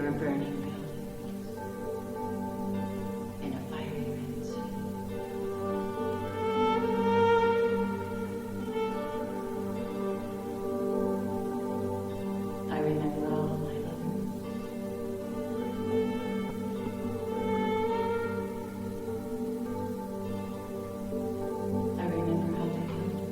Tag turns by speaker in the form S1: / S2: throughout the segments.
S1: near a burning building. In a fiery red city. I remember all my lovers. I remember how they held me.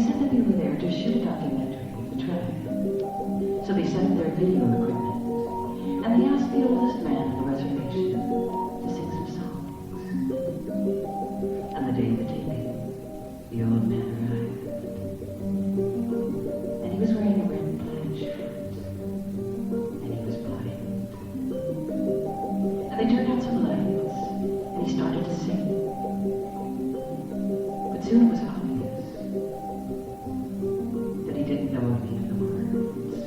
S2: said that they were there to shoot a documentary of the track. So they set up their video equipment, and they asked the oldest man on the reservation to sing some songs. And the day of the taping, the old man arrived. And he was wearing a red plaid shirt. And he was blind. And they turned out some lights, and he started to sing. But soon it was obvious that he didn't know any of the words.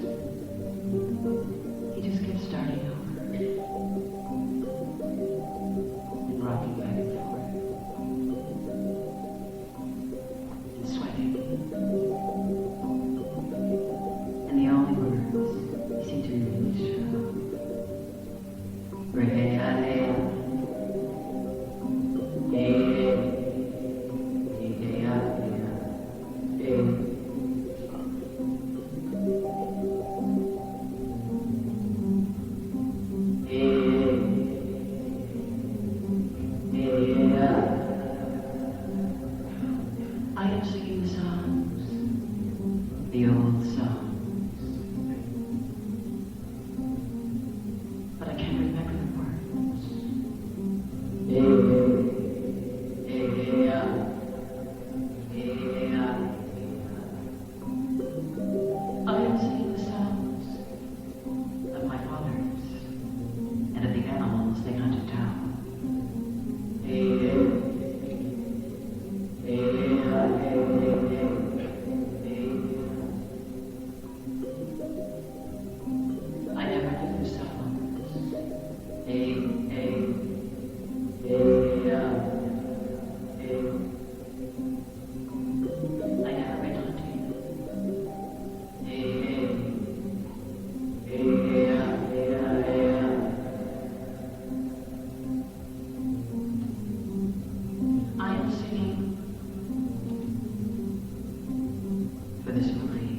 S2: He just kept starting over and rocking back and forth and sweating. And the only words he seemed to be really sure of were hey, hey, I am singing the songs, the old songs, but I can't remember the words. I am singing the songs of my fathers and of the animals they hunted down. I never knew the songs. I never went hunting. I am singing for this movie.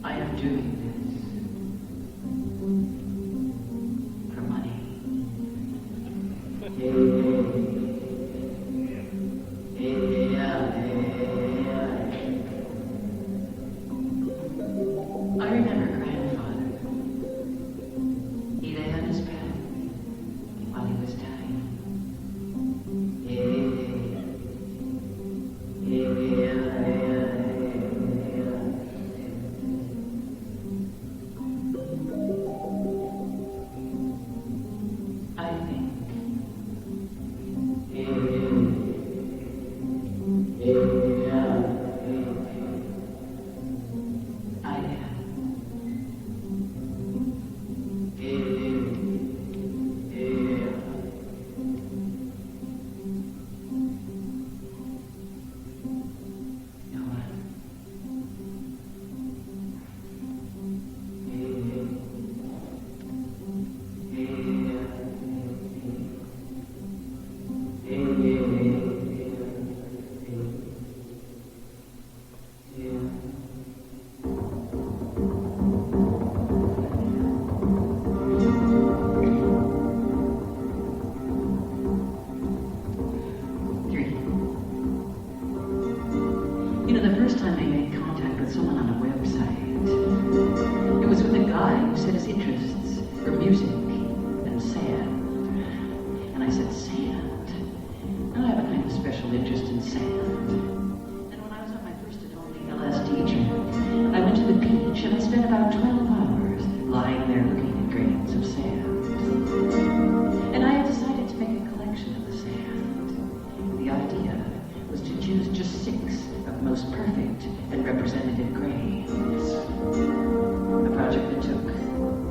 S2: I am doing this for money. I remember grandfather. He lay on his bed while he was dying. I think I am. No one. Three. You know, the first time I made contact with someone on a website, it was with a guy who said his interests were music and sand. And I said, sand? And I have a kind of special interest in sand. And when I was on my first and only LSD trip, I went to the beach and I spent about 12 hours lying there looking at grains of sand. And I had decided to make a collection of the sand. The idea was to choose just 6 of the most perfect and representative grains. A project that took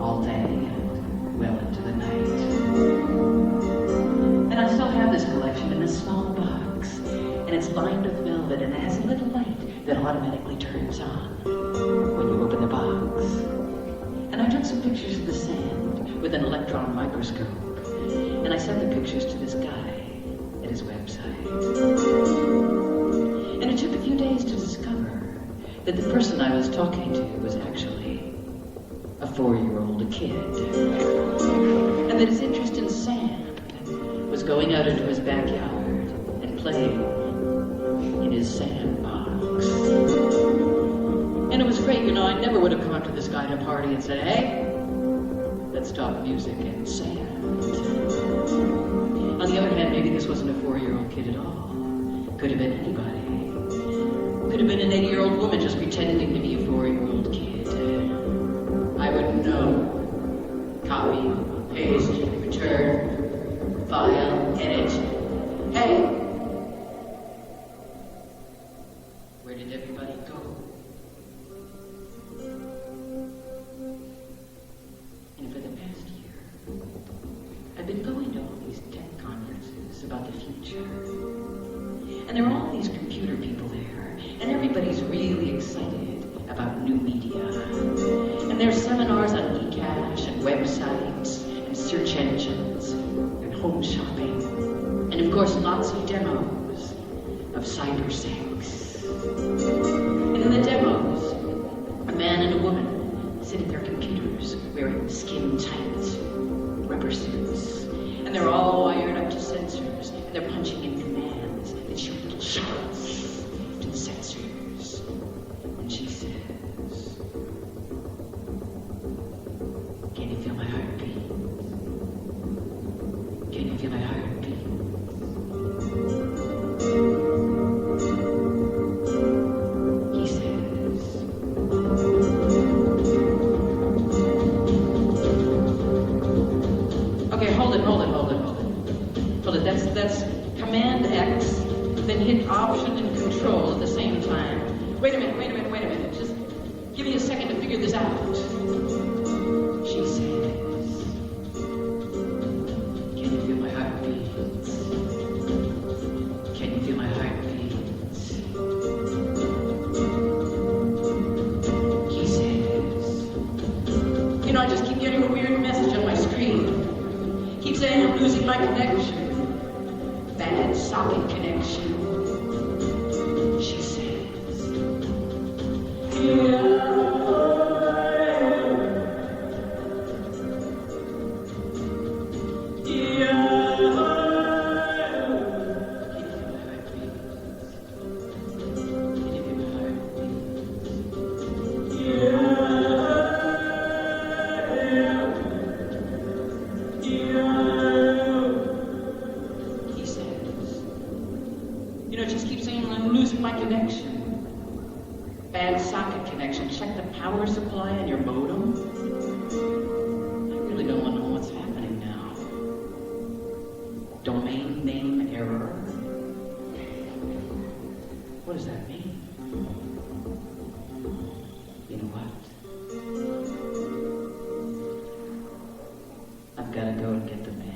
S2: all day and well into the night. And I still have this collection in a small box, and it's lined with velvet, and it has a little light that automatically turns on when you open the box. And I took some pictures of the sand with an electron microscope, and I sent the pictures to this guy at his website. And it took a few days to discover that the person I was talking to was actually a 4-year-old kid. that his interest in sand was going out into his backyard and playing in his sandbox. And it was great, you know, I never would have come up to this guy at a party and said, hey, let's talk music and sand. On the other hand, maybe this wasn't a 4-year-old kid at all. Could have been anybody. Could have been an 80-year-old woman just pretending to be a 4-year-old kid. I wouldn't know. Copy, paste, return, file, edit. Hey! Where did everybody go? And for the past year, I've been going to all these tech conferences about the future. And there are all these computer people there, and everybody's really excited about new media. And there's seminars on e-cash and websites and search engines and home shopping. And of course, lots of demos of cybersex. And in the demos, a man and a woman sit at their computers wearing skin-tight rubber suits. And they're all wired up to sensors, and they're punching in commands that shoot little shots to the sensors. And she says, can you feel my heartbeat? Can you feel my heartbeat? He says, okay, hold it. That's Command X, then hit Option and Control at the same time. Wait a minute. Just give me a second to figure this out. She says, can you feel my heartbeat? Can you feel my heartbeat? He says, you know, I just keep getting a weird message on my screen. Keep saying I'm losing my connection. Bad socket connection. She says, yeah. Power supply and your modem? I really don't want to know what's happening now. Domain name error? What does that mean? You know what? I've got to go and get the manual.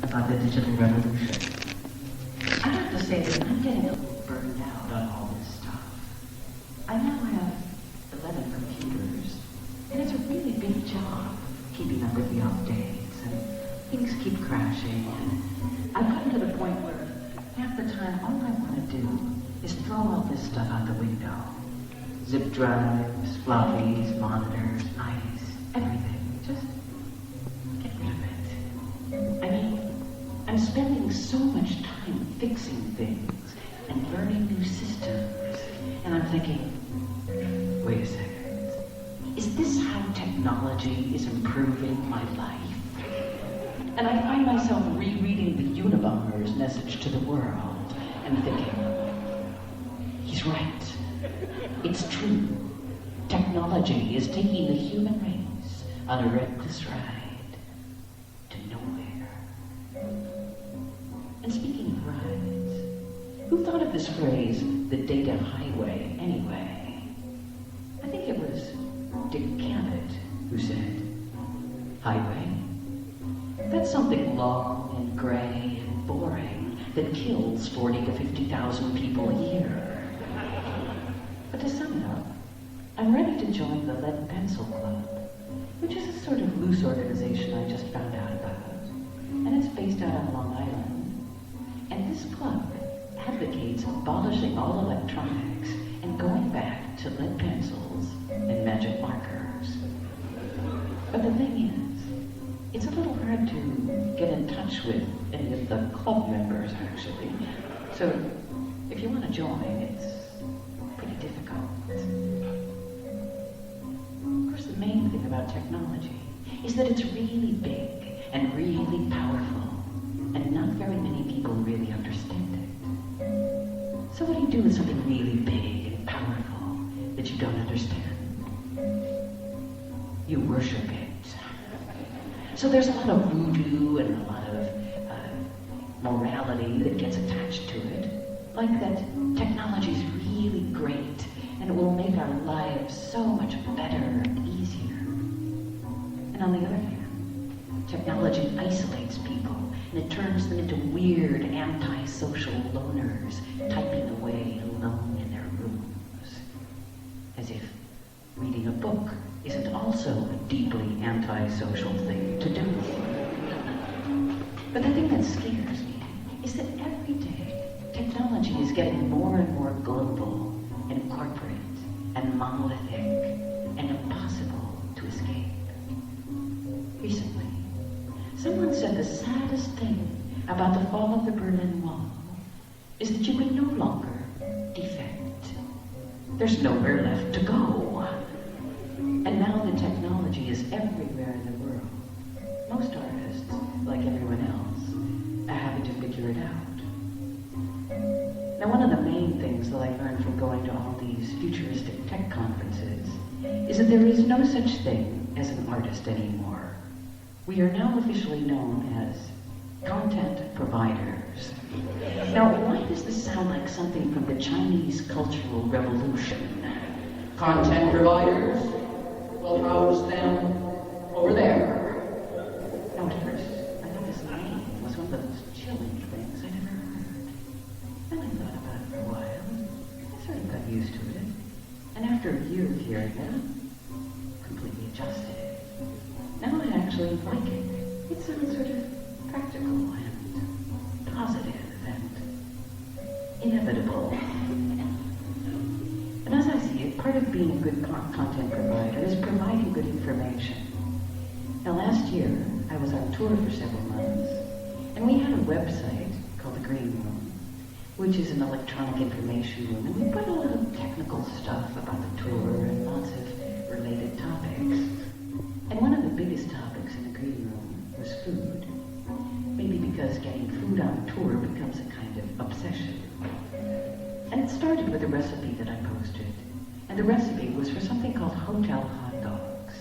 S2: About the digital revolution. I have to say that I'm getting a little burned out on all this stuff. I now have 11 computers, and it's a really big job keeping up with the updates, and things keep crashing, and I've gotten to the point where half the time all I want to do is throw all this stuff out the window. Zip drives, floppies, monitors, ice, everything. Just get rid of it. I mean, I'm spending so much time fixing things and learning new systems. And I'm thinking, wait a second. Is this how technology is improving my life? And I find myself rereading the Unabomber's message to the world and thinking, he's right. It's true. Technology is taking the human race on a reckless ride to nowhere. And speaking of rides, who thought of this phrase, the data highway, anyway? I think it was Dick Cavett who said, highway? That's something long and gray and boring that kills 40 to 50,000 people a year. But to sum it up, I'm ready to join the Lead Pencil Club. loose organization I just found out about, and it's based out on Long Island. And this club advocates abolishing all electronics and going back to lead pencils and magic markers. But the thing is, it's a little hard to get in touch with any of the club members, actually. So if you want to join, it's pretty difficult. Of course, the main thing about technology is that it's really big and really powerful, and not very many people really understand it. So what do you do with something really big and powerful that you don't understand? You worship it. So there's a lot of voodoo and a lot of morality that gets attached to it, like that technology is really great and it will make our lives so much better and easier. And on the other hand, technology isolates people and it turns them into weird anti-social loners, typing away alone in their rooms, as if reading a book isn't also a deeply anti-social thing to do. But the thing that scares me is that every day technology is getting more and more global and corporate and monolithic and impossible to escape. Recently, someone said the saddest thing about the fall of the Berlin Wall is that you can no longer defect. There's nowhere left to go. And now the technology is everywhere in the world. Most artists, like everyone else, are having to figure it out. Now, one of the main things that I learned from going to all these futuristic tech conferences is that there is no such thing as an artist anymore. We are now officially known as content providers. Now, why does this sound like something from the Chinese Cultural Revolution? Content providers? We'll house them over there. Now, at first, I thought this name was one of those chilling things I'd ever heard. Then I thought about it for a while. I sort of got used to it. And after a year of hearing it, completely adjusted. Now I actually like it. It sounds sort of practical and positive and inevitable. And as I see it, part of being a good content provider is providing good information. Now last year, I was on tour for several months, and we had a website called the Green Room, which is an electronic information room, and we put a lot of technical stuff about the tour and lots of related topics. And one of the biggest topics in the Green Room was food. Maybe because getting food on tour becomes a kind of obsession. And it started with a recipe that I posted. And the recipe was for something called hotel hot dogs.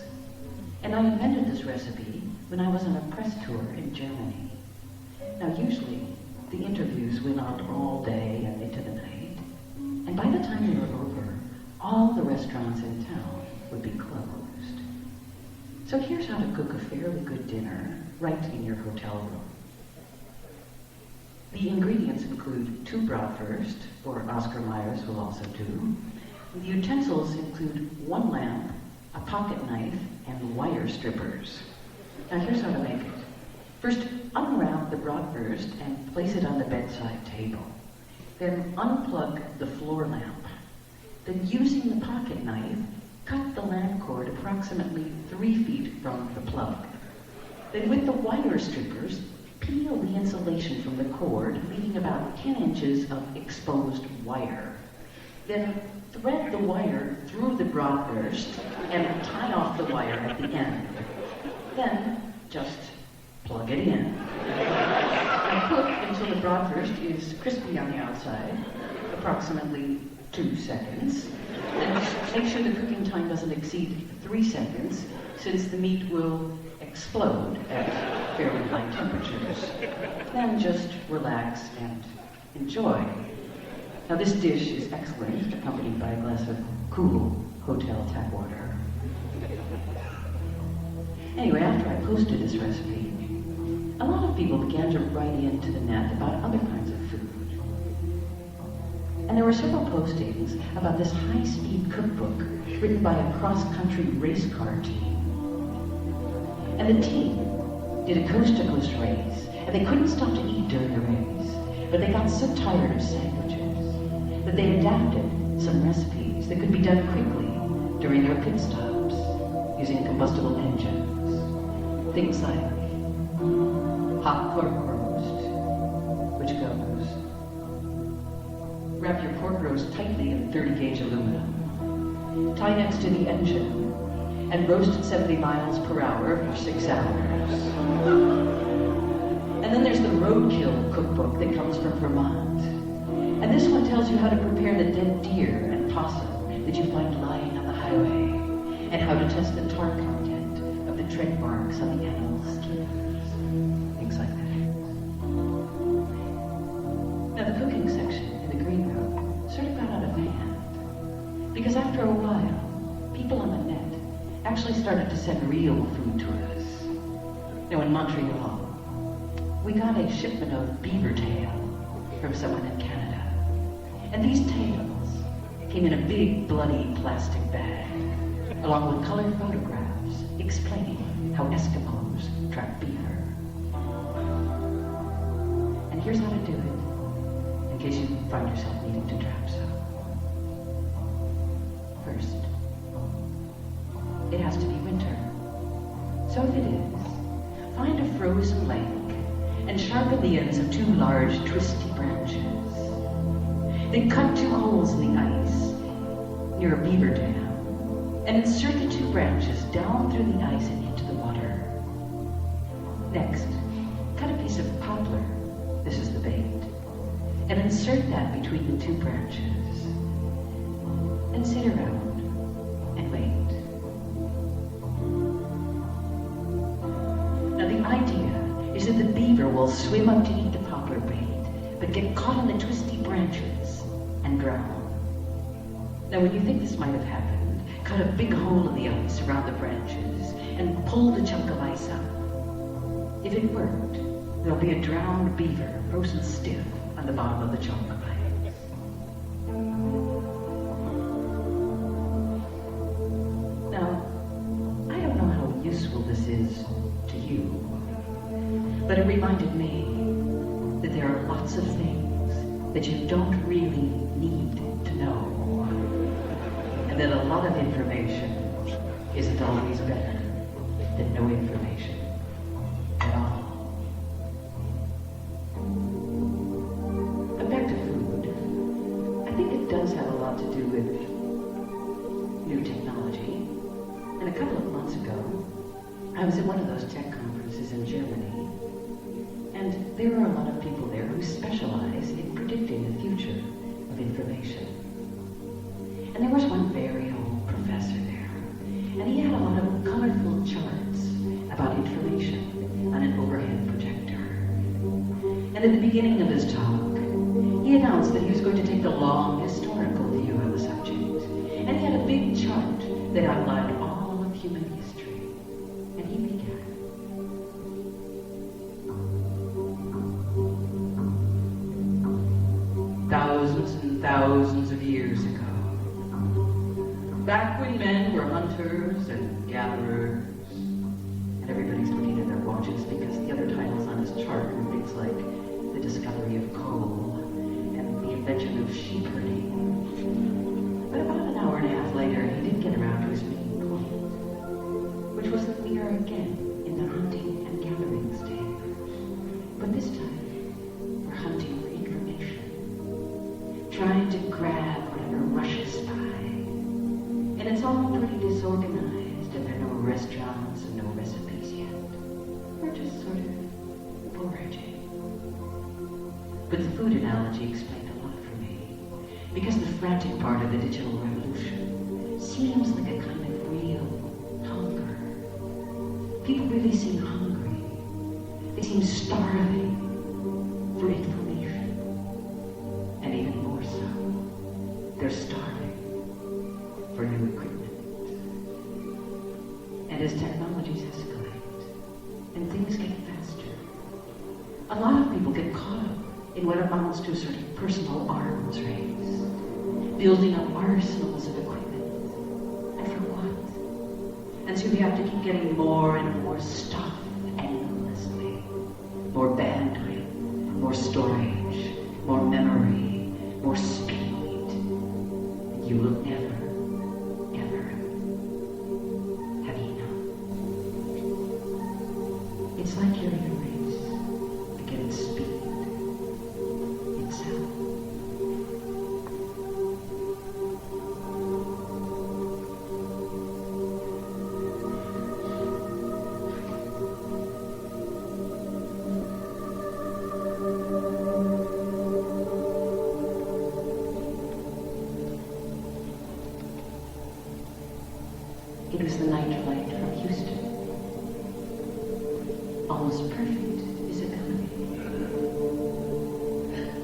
S2: And I invented this recipe when I was on a press tour in Germany. Now usually, the interviews went on all day and into the night. And by the time they were over, all the restaurants in town would be closed. So here's how to cook a fairly good dinner right in your hotel room. The ingredients include 2 bratwurst, or Oscar Mayer's will also do. The utensils include 1 lamp, a pocket knife, and wire strippers. Now here's how to make it. First, unwrap the bratwurst and place it on the bedside table. Then unplug the floor lamp. Then using the pocket knife, cut the lamp cord approximately 3 feet from the plug. Then with the wire strippers, peel the insulation from the cord, leaving about 10 inches of exposed wire. Then thread the wire through the bratwurst and tie off the wire at the end. Then just plug it in. Now cook until the bratwurst is crispy on the outside, approximately 2 seconds. Then just make sure the cooking time doesn't exceed 3 seconds, since the meat will explode at fairly high temperatures. Then just relax and enjoy. Now this dish is excellent, accompanied by a glass of cool hotel tap water. Anyway, after I posted this recipe, a lot of people began to write into the net about other kinds of food. And there were several postings about this high-speed cookbook written by a cross-country race car team. And the team did a coast-to-coast race, and they couldn't stop to eat during the race, but they got so tired of sandwiches that they adapted some recipes that could be done quickly during their pit stops using combustible engines. Things like hot pork roast, which goes: wrap your pork roast tightly in 30-gauge aluminum, tie next to the engine, and roast at 70 miles per hour for 6 hours. And then there's the roadkill cookbook that comes from Vermont. And this one tells you how to prepare the dead deer and possum that you find lying on the highway, and how to test the tar content of the tread marks on the animal's skins. Things like that. Now the cooking section in the green room sort of got out of hand, because after a while, people on the net actually started to send real food to us. Now in Montreal, we got a shipment of beaver tail from someone in Canada. And these tails came in a big, bloody plastic bag, along with colored photographs explaining how Eskimos trap beaver. And here's how to do it, in case you find yourself needing to trap some. First, it has to be winter. So if it is, find a frozen lake and sharpen the ends of 2 large, twisty branches. Then cut 2 holes in the ice near a beaver dam and insert the 2 branches down through the ice and into the water. Next, cut a piece of poplar, this is the bait, and insert that between the 2 branches. Then sit around and wait. Now the idea is that the beaver will swim up to eat the poplar bait, but get caught in the twisty branches and drown. Now when you think this might have happened, cut a big hole in the ice around the branches and pull the chunk of ice out. If it worked, there'll be a drowned beaver frozen stiff on the bottom of the chunk of ice. Now, I don't know how useful this is to you, but it reminded me that there are lots of things that you don't really need to know, and that a lot of information isn't always better than no information at all. But back to food. I think it does have a lot to do with new technology. And a couple of months ago, I was at one of those tech conferences in Germany, and there are a lot of people there who specialize in predicting the future of information. And there was one very old professor there, and he had a lot of colorful charts about information on an overhead projector. And at the beginning of his talk, he announced that he was going to take a long historical view of the subject. And he had a big chart that outlined all of human history. And he began. Thousands and thousands of years ago, back when men were hunters and gatherers, and everybody's looking at their watches because the other titles on his chart were things like the discovery of coal and the invention of sheep herding. But about an hour and a half later, he did get around to his main point, which was that we are again in the hunting and gathering stage. But this time, we're hunting for information, trying to grab whatever rushes by. And it's all pretty disorganized, and there are no restaurants and no recipes yet. We're just sort of foraging. But the food analogy explained a lot for me, because the frantic part of the digital revolution seems like a kind of real hunger. People really seem hungry. They seem starving for information. And even more so, they're starving for new equipment. And as technologies escalate and things get faster, a lot of people get caught up in what amounts to a sort of personal arms race, building up arsenals of equipment. And for what? And So you have to keep getting more and more stuff endlessly. More bandwidth, more storage, more memory, more speed. And you will never, ever have enough. It's like you're in a race against speed itself. It was the night flight from Houston. Almost perfect visibility.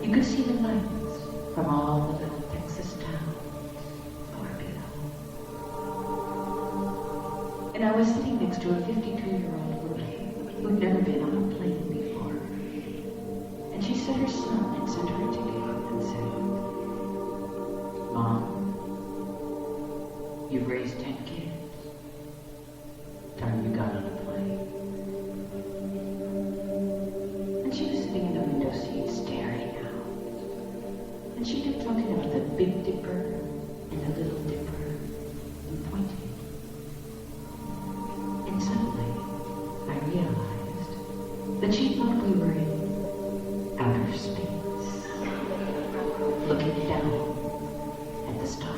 S2: You could see the lights from all the little Texas towns far below. And I was sitting next to a 52-year-old woman who'd never been on a plane before. And she said her son had sent her a ticket and said, "Mom, you've raised 10 kids. Time you got on a plane." And she was sitting in the window seat staring out. And she kept talking about the Big Dipper and the Little Dipper and pointing. And suddenly I realized that she thought we were in outer space, looking down at the stars.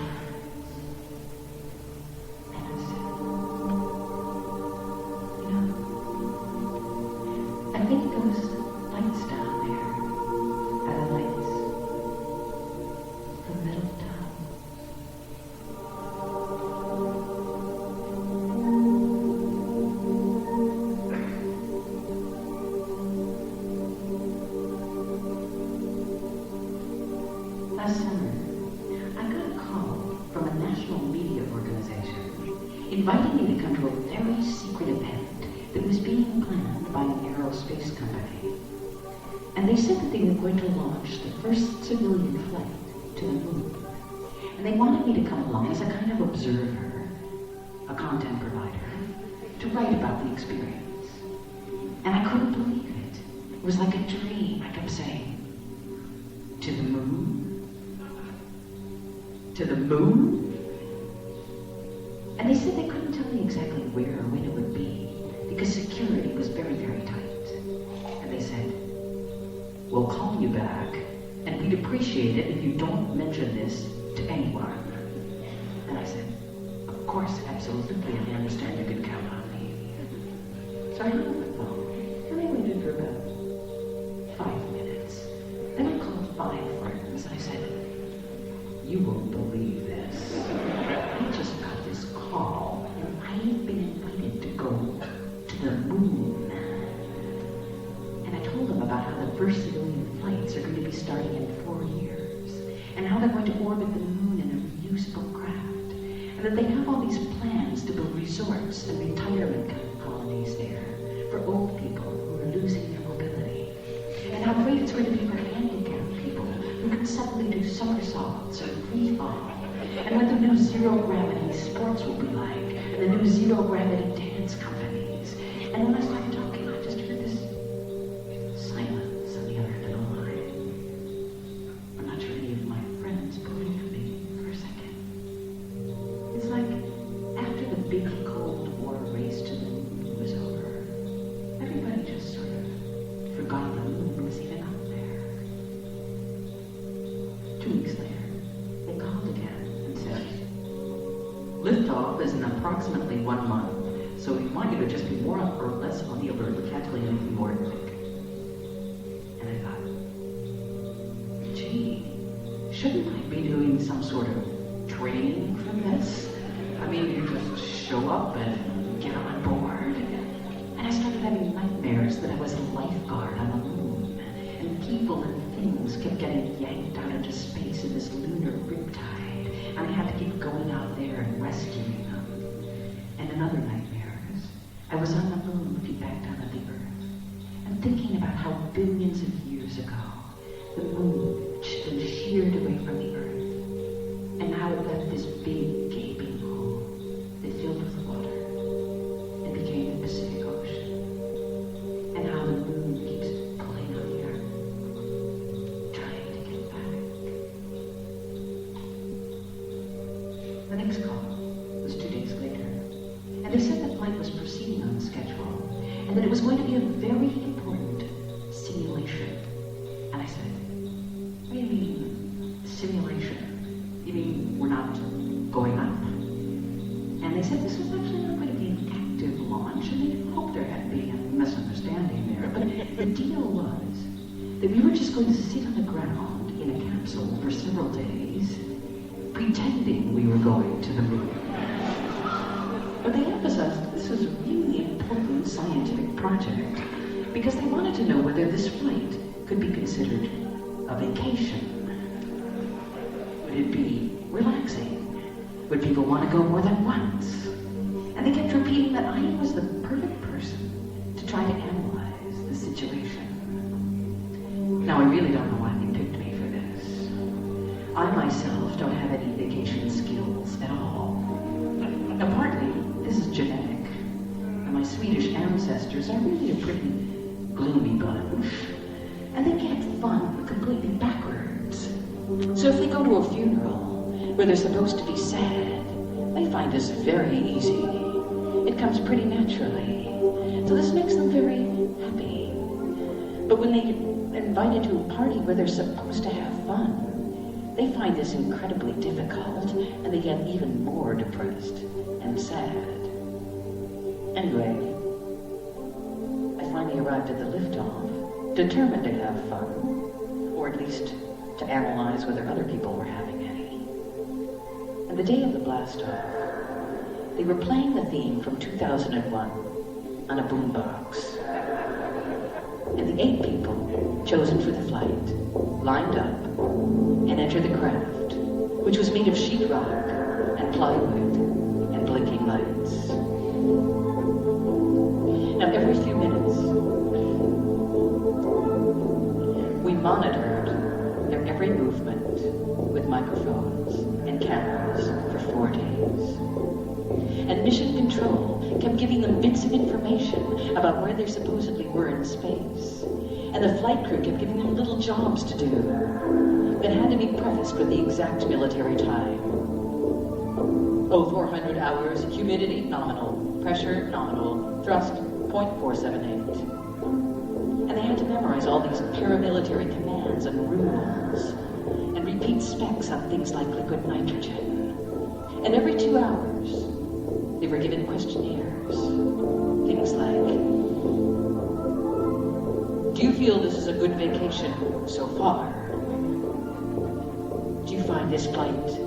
S2: And I said, I think those lights down there are the lights from Middle Town. Last summer, I got a call from a national media organization inviting me to come to a very secret event that was being planned by an aerospace company. And they said that they were going to launch the first civilian flight to the moon. And they wanted me to come along as a kind of observer, a content provider, to write about the experience. And I couldn't believe it. It was like a dream. I kept saying, "To the moon? To the moon?" And they said they couldn't tell me exactly where or when it would be, because security was very, very tight. And they said, "We'll call you back, and we'd appreciate it if you don't mention this to anyone." And I said, "Of course, absolutely, I understand you can count on me." So I hung up the phone, and I waited for about 5 minutes. Then I called 5 friends, and I said, "You won't believe this. I just got this call, and I've been invited to go to the moon." And I told them about how the first civilian flights are going to be starting in 4 years, and how they're going to orbit the moon in a reusable craft, and that they have all these plans to build resorts and retirement colonies there for old people who are losing their mobility, and how great it's going to be for handicapped people who can suddenly do somersaults or free fall, and what the new zero-gravity sports will be like, and the new zero-gravity dance companies. And when I started talking, I just heard this silence on the other end of the line. I'm not sure any of my friends believed me for a second. It's like after the big Cold War race to the moon was over, everybody just sort of forgot the moon was even out there. 2 weeks later, they called again and said, "Liftoff is in approximately 1 month, so we want you to just be more or less on the alert. We can't tell you anything more than that." And I thought, gee, shouldn't I be doing some sort of training for this? I mean, you just show up and get on board. And I started having nightmares that I was a lifeguard on the moon, and people and things kept getting yanked out into space in this lunar riptide, and I had to keep going out there and rescuing them. And another nightmare is I was on the moon looking back down at the Earth, and thinking about how billions of years ago the moon stood sheared away from the Earth, and how it left this big gaping hole that filled with water, flight was proceeding on schedule, and that it was going to be a very important simulation. And I said, what do you mean, simulation? You mean we're not going up? And they said this was actually not going to be an active launch, and they hoped there hadn't been a misunderstanding there. But the deal was that we were just going to sit on the ground in a capsule for several days, pretending we were going to the moon. But they emphasized that this was a really important scientific project because they wanted to know whether this flight could be considered a vacation. Would it be relaxing? Would people want to go more than once? And they kept repeating that I was the perfect person to try to analyze the situation. Now, I really don't know why they picked me for this. I myself don't have any vacation skills at all. Now, partly, this is genetic. And my Swedish ancestors are really a pretty gloomy bunch. And they get fun completely backwards. So if they go to a funeral where they're supposed to be sad, they find this very easy. It comes pretty naturally. So this makes them very happy. But when they get invited to a party where they're supposed to have fun, they find this incredibly difficult, and they get even more depressed and sad. Anyway, I finally arrived at the liftoff, determined to have fun, or at least to analyze whether other people were having any. And the day of the blast-off, they were playing the theme from 2001 on a boombox. And the 8 people chosen for the flight lined up and entered the craft, which was made of sheetrock and plywood and blinking lights. Now, every few minutes, we monitored their every movement with microphones and cameras for 4 days. And Mission Control kept giving them bits of information about where they supposedly were in space. And the flight crew kept giving them little jobs to do that had to be prefaced with the exact military time. 400 hours, humidity nominal, pressure nominal, thrust 0.478. And they had to memorize all these paramilitary commands and rules and repeat specs on things like liquid nitrogen. And every 2 hours, they were given questionnaires. Things like, do you feel this is a good vacation so far? Do you find this flight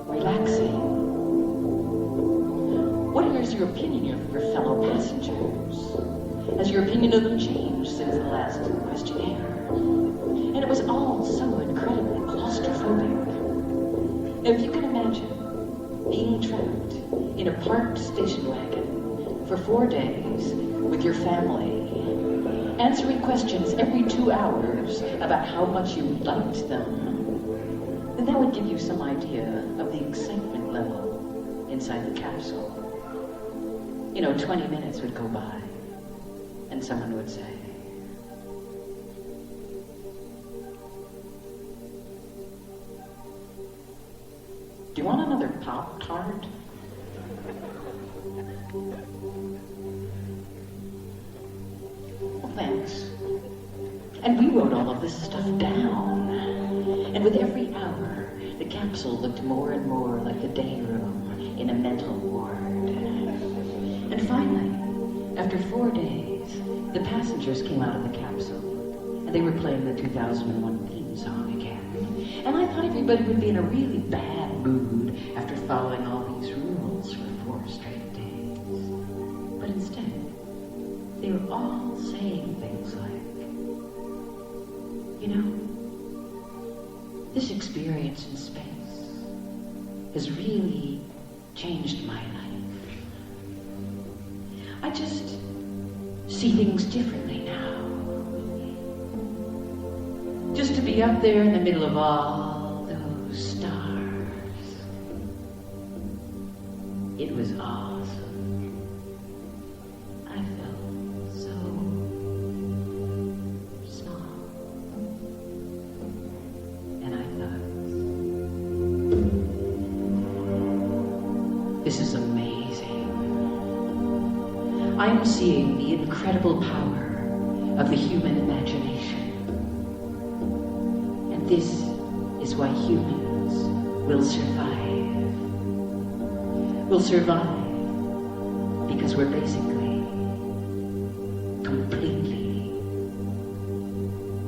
S2: relaxing? What is your opinion of your fellow passengers? Has your opinion of them changed since the last questionnaire? And it was all so incredibly claustrophobic. Now, if you can imagine being trapped in a parked station wagon for 4 days with your family, answering questions every 2 hours about how much you liked them, then that would give you some idea of the excitement level inside the capsule. 20 minutes would go by, and someone would say, do you want another Pop-Tart? Well, thanks. And we wrote all of this stuff down. And with every hour, the capsule looked more and more like a day room in a mental ward. And finally, after 4 days, the passengers came out of the capsule, and they were playing the 2001 theme song again. And I thought everybody would be in a really bad mood after following all these rules for 4 straight days. But instead, they were all saying things like, this experience in space has really changed my life. I just see things differently now. Just to be up there in the middle of all those stars. It was awesome. I felt so small. And I thought, this is amazing. I'm seeing the incredible power of the human imagination. And this is why humans will survive. We'll survive because we're basically completely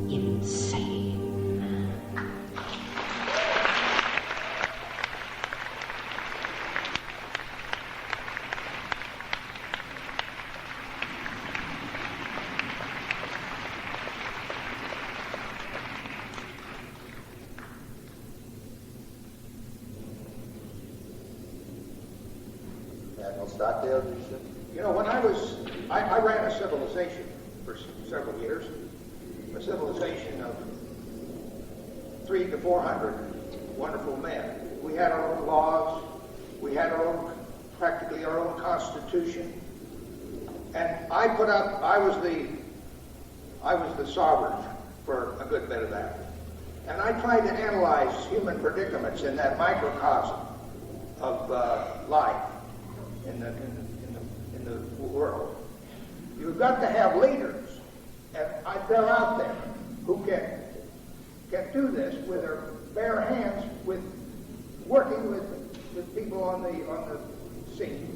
S2: insane.
S3: Stockdale, you know, when I ran a civilization for several years, a civilization of 300 to 400 wonderful men. We had our own laws, we had practically our own constitution, and I was the sovereign for a good bit of that. And I tried to analyze human predicaments in that microcosm of life. In the world. You've got to have leaders, and they're out there who can do this with their bare hands, with working with people on the scene.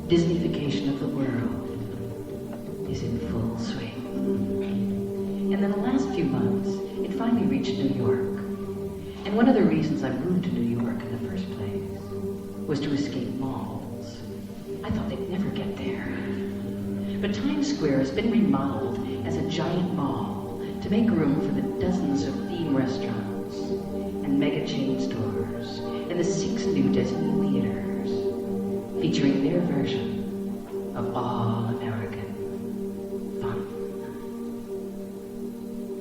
S3: Disneyfication of the world is in full swing. And in the last few months, it finally reached New York. And one of the reasons I moved to New York in the first place was to escape malls. I thought they'd never get there. But Times Square has been remodeled as a giant mall to make room for the dozens of theme restaurants and mega chain stores and the 6 new Disney theaters, featuring their version of all-American fun.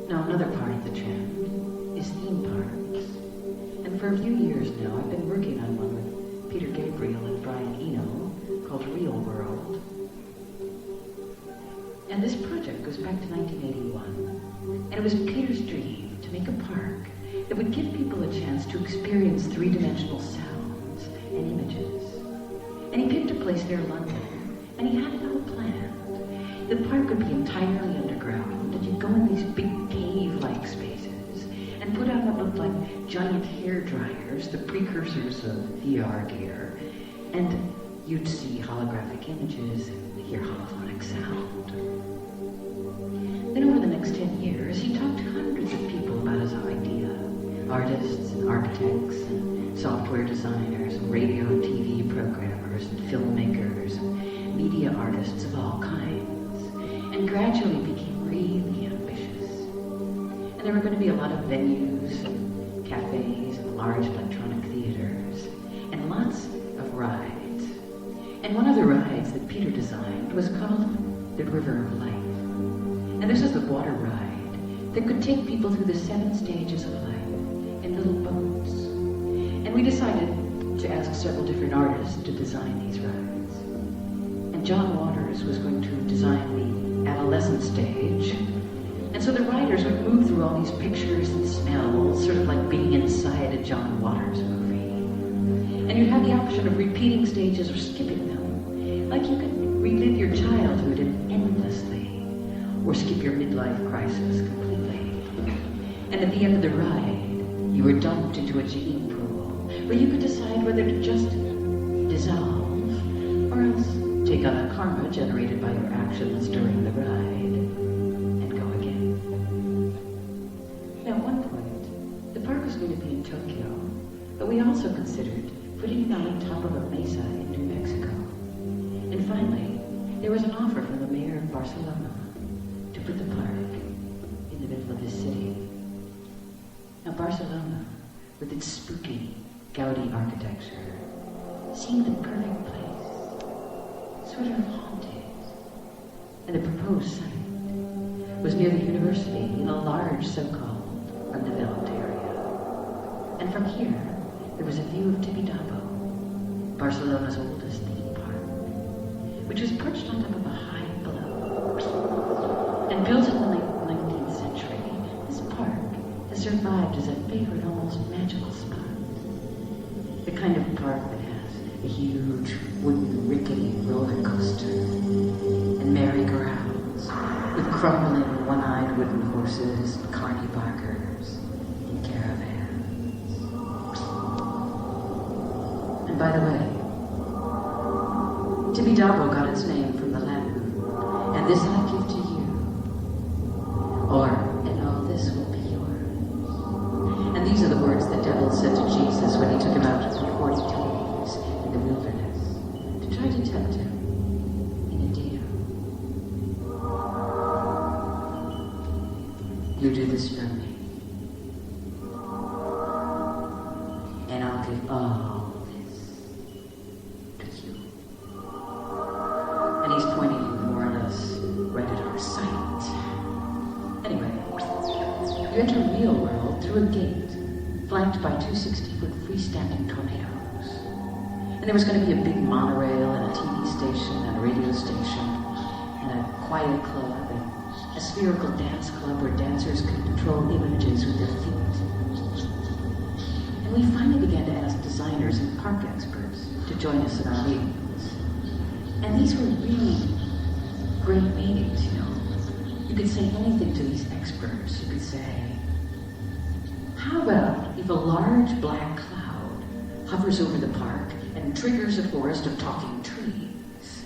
S3: Now, another part of the trend is theme parks. And for a few years now, I've been working on one with
S2: and images. And he picked a place near London, and he had it all planned. The park would be entirely underground, and you'd go in these big cave-like spaces and put out what looked like giant hair dryers, the precursors of VR gear, and you'd see holographic images and hear holophonic sound. Then over the next 10 years, he talked to hundreds of people about his idea. Artists and architects and software designers and radio and TV programmers and filmmakers and media artists of all kinds, and gradually became really ambitious. And there were going to be a lot of venues, and cafes, and large electronic theaters, and lots of rides. And one of the rides that Peter designed was called the River of Life. And this is the water ride that could take people through the 7 stages of life in little boats. And we decided to ask several different artists to design these rides. And John Waters was going to design the adolescent stage. And so the riders would move through all these pictures and smells, sort of like being inside a John Waters movie. And you'd have the option of repeating stages or skipping them. Like you could relive your childhood endlessly, or skip your midlife crisis completely. And at the end of the ride, you were dumped into a genie pool, where you could decide whether to just dissolve, or else take on the karma generated by your actions during the ride, and go again. Now, at one point, the park was going to be in Tokyo, but we also considered putting it on top of a mesa in New Mexico. And finally, there was an offer from the mayor of Barcelona to put the park in the middle of the city. Now, Barcelona, with its spooky, Gaudi architecture, seemed the perfect place, sort of haunted. And the proposed site was near the university in a large so-called undeveloped area. And from here, there was a view of Tibidabo, Barcelona's oldest theme park, which was perched on top of a high bluff. And built in the late 19th century, this park has survived as a favorite, almost magical spot. The kind of park that has a huge wooden rickety roller coaster and merry-go-rounds with crumbling one-eyed wooden horses and carny barkers and caravans. And by the way, Tibidabo got its name from the Latin, and this I give to you, or, and all this will be yours. And these are the words the devil said to Jesus when he took him out for 40 days in the wilderness to try to tempt him in a deal. You do this for me, and I'll give all this to you. And he's pointing more or less right at our sight. Anyway, you enter the real world through a gate flanked by 2 60-foot freestanding tornadoes. And there was going to be a big monorail and a TV station and a radio station and a quiet club and a spherical dance club where dancers could control images with their feet. And we finally began to ask designers and park experts to join us in our meetings. And these were really great meetings, you know. You could say anything to these experts. You could say, how about if a large black cloud hovers over the park and triggers a forest of talking trees?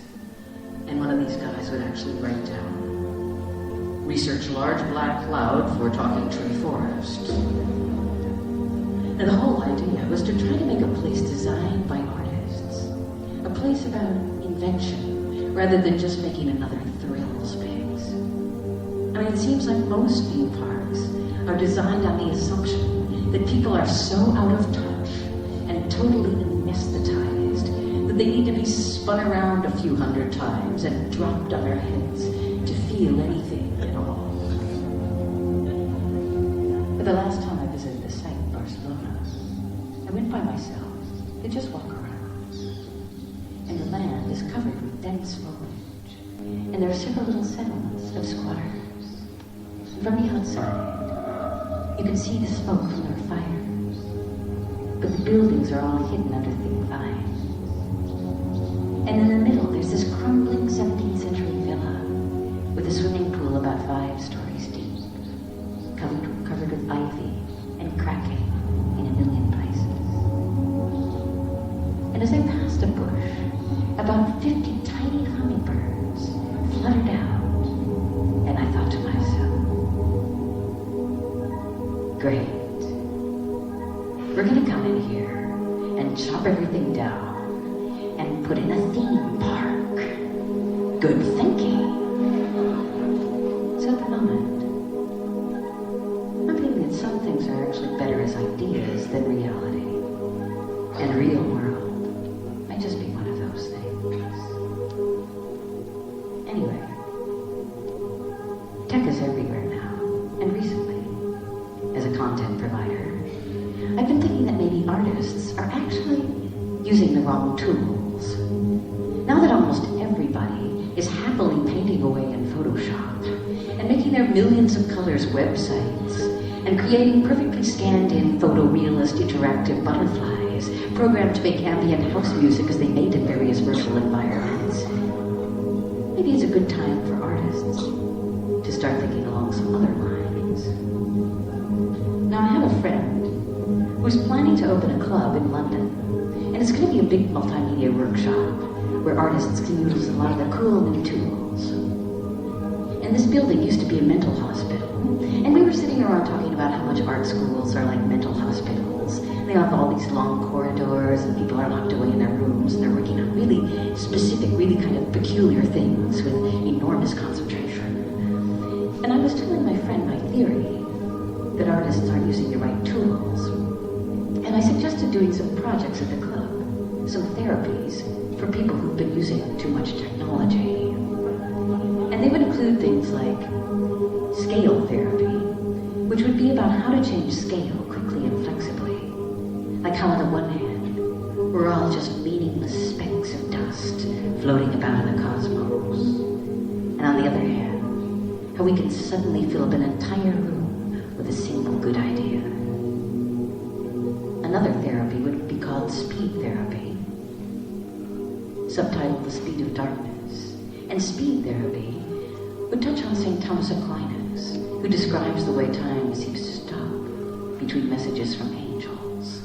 S2: And one of these guys would actually write down, research large black cloud for talking tree forest. And the whole idea was to try to make a place designed by artists, a place about invention, rather than just making another thrill space. I mean, it seems like most theme parks are designed on the assumption that people are so out of touch and totally anesthetized that they need to be spun around a few hundred times and dropped on their heads to feel anything at all. But the last time I visited the site in Barcelona, I went by myself to just walk around. And the land is covered with dense foliage, and there are several little settlements of squatters. From the outside, you can see the smoke from their fires, but the buildings are all hidden under thick vines. they passed a bush, about 50 tiny hummingbirds fluttered out, and I thought to myself, great. We're gonna come in here and chop everything down and put in a theme park. Good thinking. So at the moment, I'm feeling that some things are actually better as ideas than reality. And real world may just be one of those things. Anyway, tech is everywhere now, and recently, as a content provider, I've been thinking that maybe artists are actually using the wrong tools. Now that almost everybody is happily painting away in Photoshop and making their millions of colors websites and creating perfectly scanned-in photorealist interactive butterflies programmed to make ambient house music as they mate in various virtual environments, maybe it's a good time for artists to start thinking along some other lines. Now I have a friend who's planning to open a club in London, and it's going to be a big multimedia workshop where artists can use a lot of the cool new tools. And this building used to be a mental hospital, and we were sitting around talking about how much art schools are like mental hospitals. They have all these long corridors, and people are locked away in their rooms, and they're working on really specific, really kind of peculiar things with enormous concentration. And I was telling my friend my theory that artists aren't using the right tools. And I suggested doing some projects at the club, some therapies for people who've been using too much technology. And they would include things like scale therapy, which would be about how to change scale quickly and flexibly. Like how on the one hand, we're all just meaningless specks of dust floating about in the cosmos. And on the other hand, how we can suddenly fill up an entire room with a single good idea. Another therapy would be called speed therapy, subtitled The Speed of Darkness. And speed therapy would touch on St. Thomas Aquinas, who describes the way time seems to stop between messages from angels.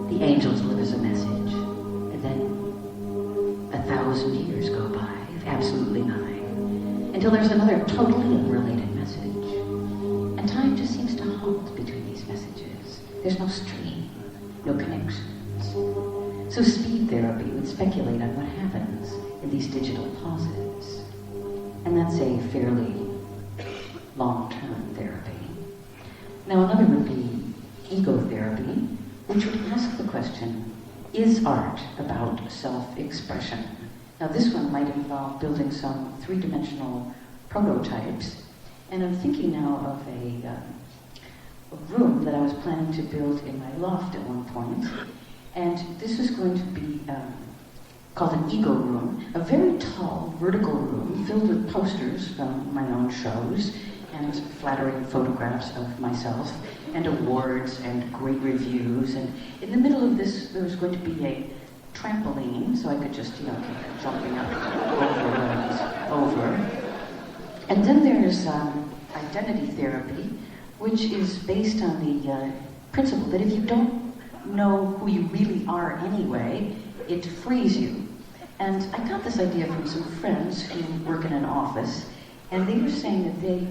S2: The angel delivers a message, and then 1,000 years go by of absolutely nothing, until there's another totally unrelated message. And time just seems to halt between these messages. There's no stream, no connections. So speed therapy would speculate on what happens in these digital pauses. And that's a fairly long-term therapy. Now another would be ego therapy, which would ask the question, is art about self-expression? Now this one might involve building some three-dimensional prototypes. And I'm thinking now of a room that I was planning to build in my loft at one point. And this was going to be called an ego room, a very tall vertical room filled with posters from my own shows and flattering photographs of myself and awards and great reviews. And in the middle of this, there was going to be a trampoline, so I could just, keep jumping up over. And then there's identity therapy, which is based on the principle that if you don't know who you really are anyway, it frees you. And I got this idea from some friends who work in an office, and they were saying that they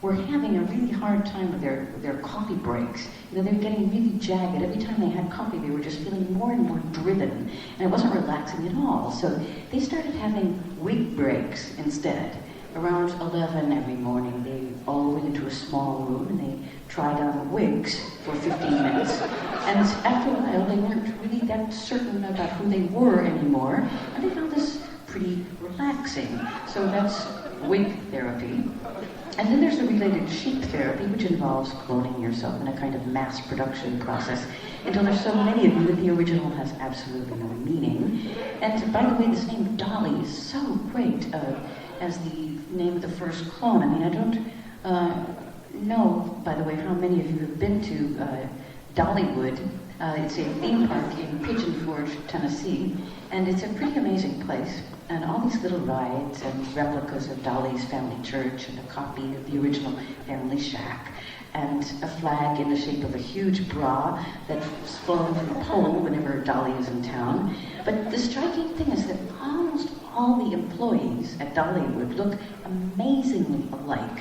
S2: were having a really hard time with their coffee breaks. They were getting really jagged. Every time they had coffee, they were just feeling more and more driven, and it wasn't relaxing at all. So they started having wig breaks instead. Around 11 every morning, they all went into a small room and they tried on wigs for 15 minutes. And after a while, they weren't really that certain about who they were anymore, and they found this pretty relaxing. So that's wig therapy. And then there's the related sheep therapy, which involves cloning yourself in a kind of mass production process until there's so many of you that the original has absolutely no meaning. And by the way, this name Dolly is so great as the name of the first clone. I mean, I don't know, by the way, how many of you have been to Dollywood. It's a theme park in Pigeon Forge, Tennessee, and it's a pretty amazing place. And all these little rides and replicas of Dolly's family church and a copy of the original family shack and a flag in the shape of a huge bra that's flown from a pole whenever Dolly is in town. But the striking thing is that almost all the employees at Dollywood look amazingly alike.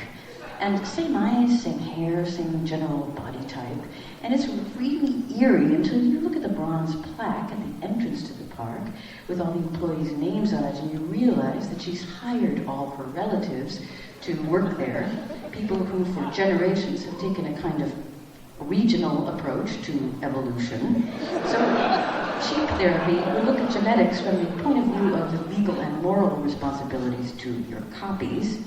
S2: And same eyes, same hair, same general body type. And it's really eerie until you look at the bronze plaque at the entrance to the park with all the employees' names on it, and you realize that she's hired all her relatives to work there, people who for generations have taken a kind of regional approach to evolution. So cheap therapy will look at genetics from the point of view of the legal and moral responsibilities to your copies.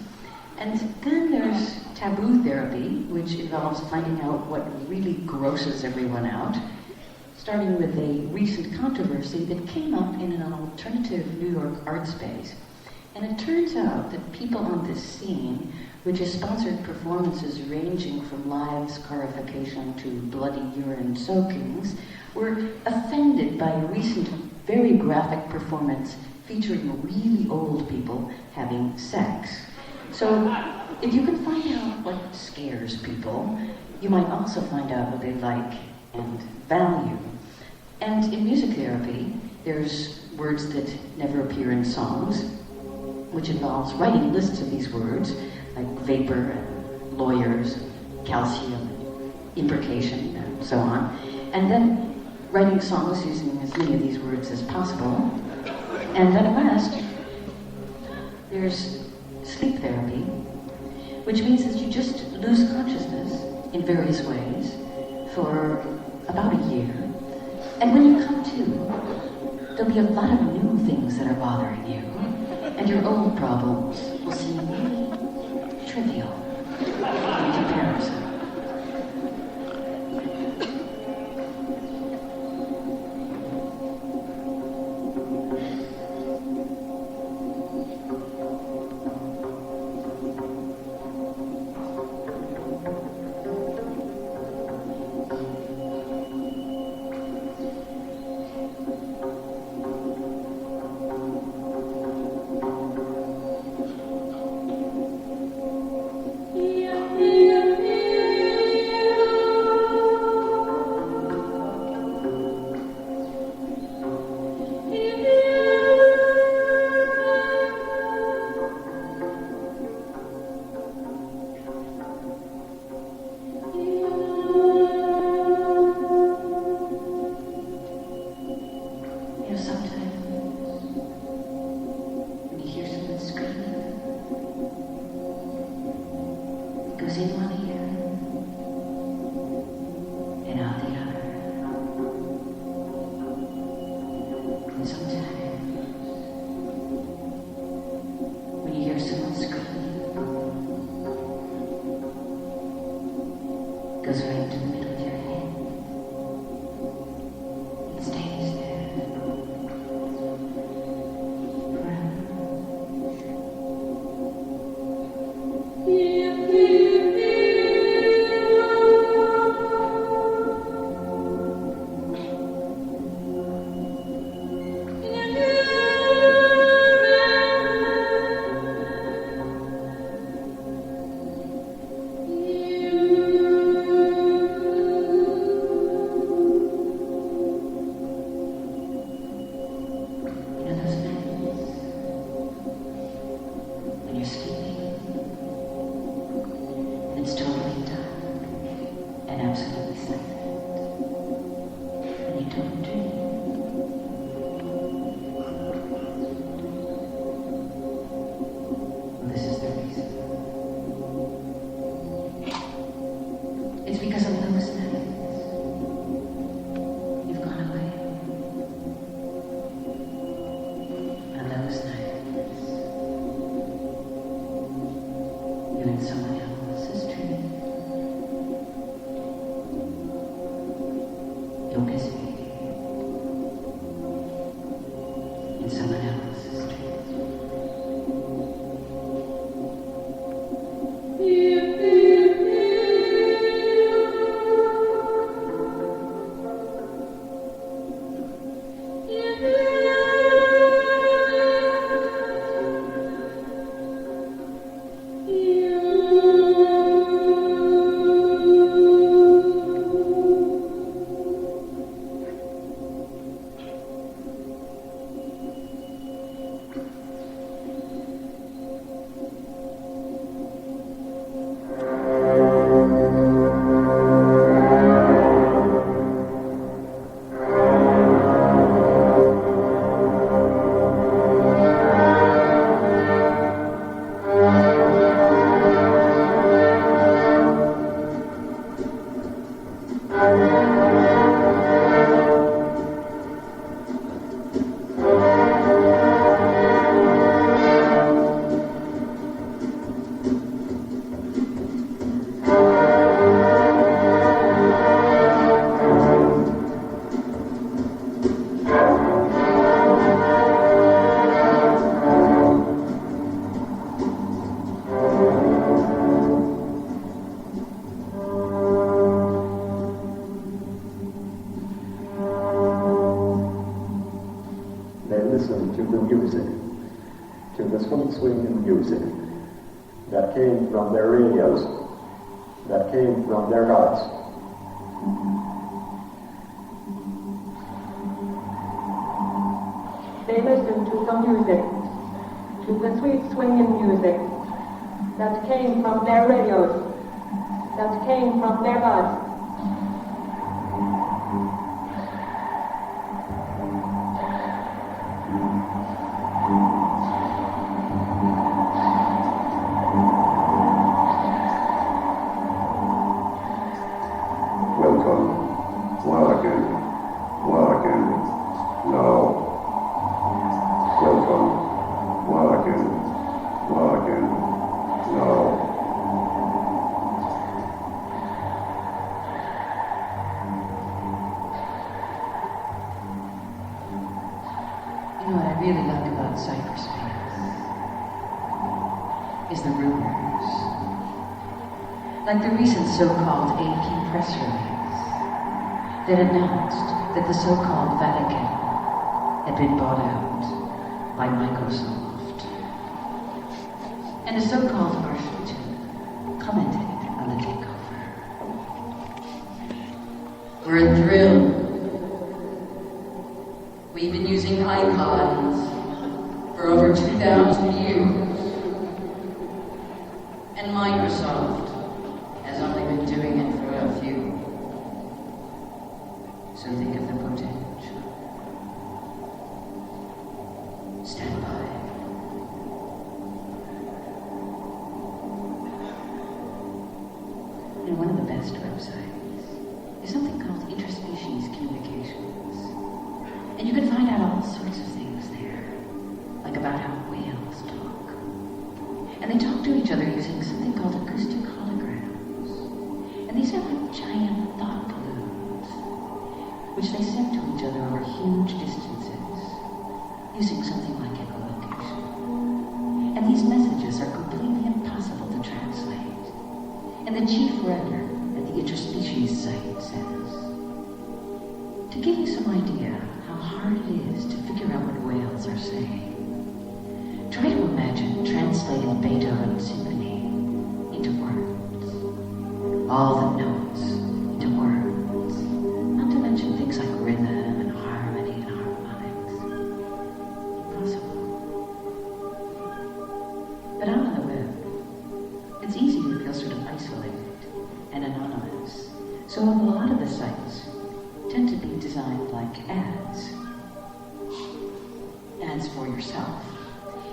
S2: And then there's taboo therapy, which involves finding out what really grosses everyone out, starting with a recent controversy that came up in an alternative New York art space. And it turns out that people on this scene, which has sponsored performances ranging from live scarification to bloody urine soakings, were offended by a recent very graphic performance featuring really old people having sex. So if you can find out what scares people, you might also find out what they like and value. And in music therapy, there's words that never appear in songs, which involves writing lists of these words, like vapor, and lawyers, calcium, imprecation, and so on, and then writing songs using as many of these words as possible. And then at last, there's sleep therapy, which means that you just lose consciousness in various ways for about a year. And when you come to, there'll be a lot of new things that are bothering you, and your old problems will seem really trivial in comparison.
S4: Yeah. listen to the music, to the swinging music that came from their radios, that came from their hearts.
S5: They listened to the music, to the sweet swinging music that came from their radios, that came from their hearts.
S2: Like the recent so-called AP press release that announced that the so-called Vatican had been bought out by Microsoft. And a so-called Archbishop commented on the takeover. We're thrilled. We've been using iPods for over 2,000 years. And Microsoft has only been doing it for a few. So think of the potential. Stand by. And one of the best websites is something called Interspecies Communications. And you can find out all sorts of things there, like about how whales talk. And they talk to each other using something called acoustic holograms. And these are like giant thought balloons, which they send to each other over huge distances, using something like recollection. And these messages are completely impossible to translate. And the chief writer at the Interspecies site says, to give you some idea how hard it is to figure out what whales are saying, try to imagine translating Beethoven's symphony into words. All the notes into words. Not to mention things like rhythm and harmony and harmonics. Impossible. But out on the web, it's easy to feel sort of isolated and anonymous. So a lot of the sites tend to be designed like ads. Ads for yourself.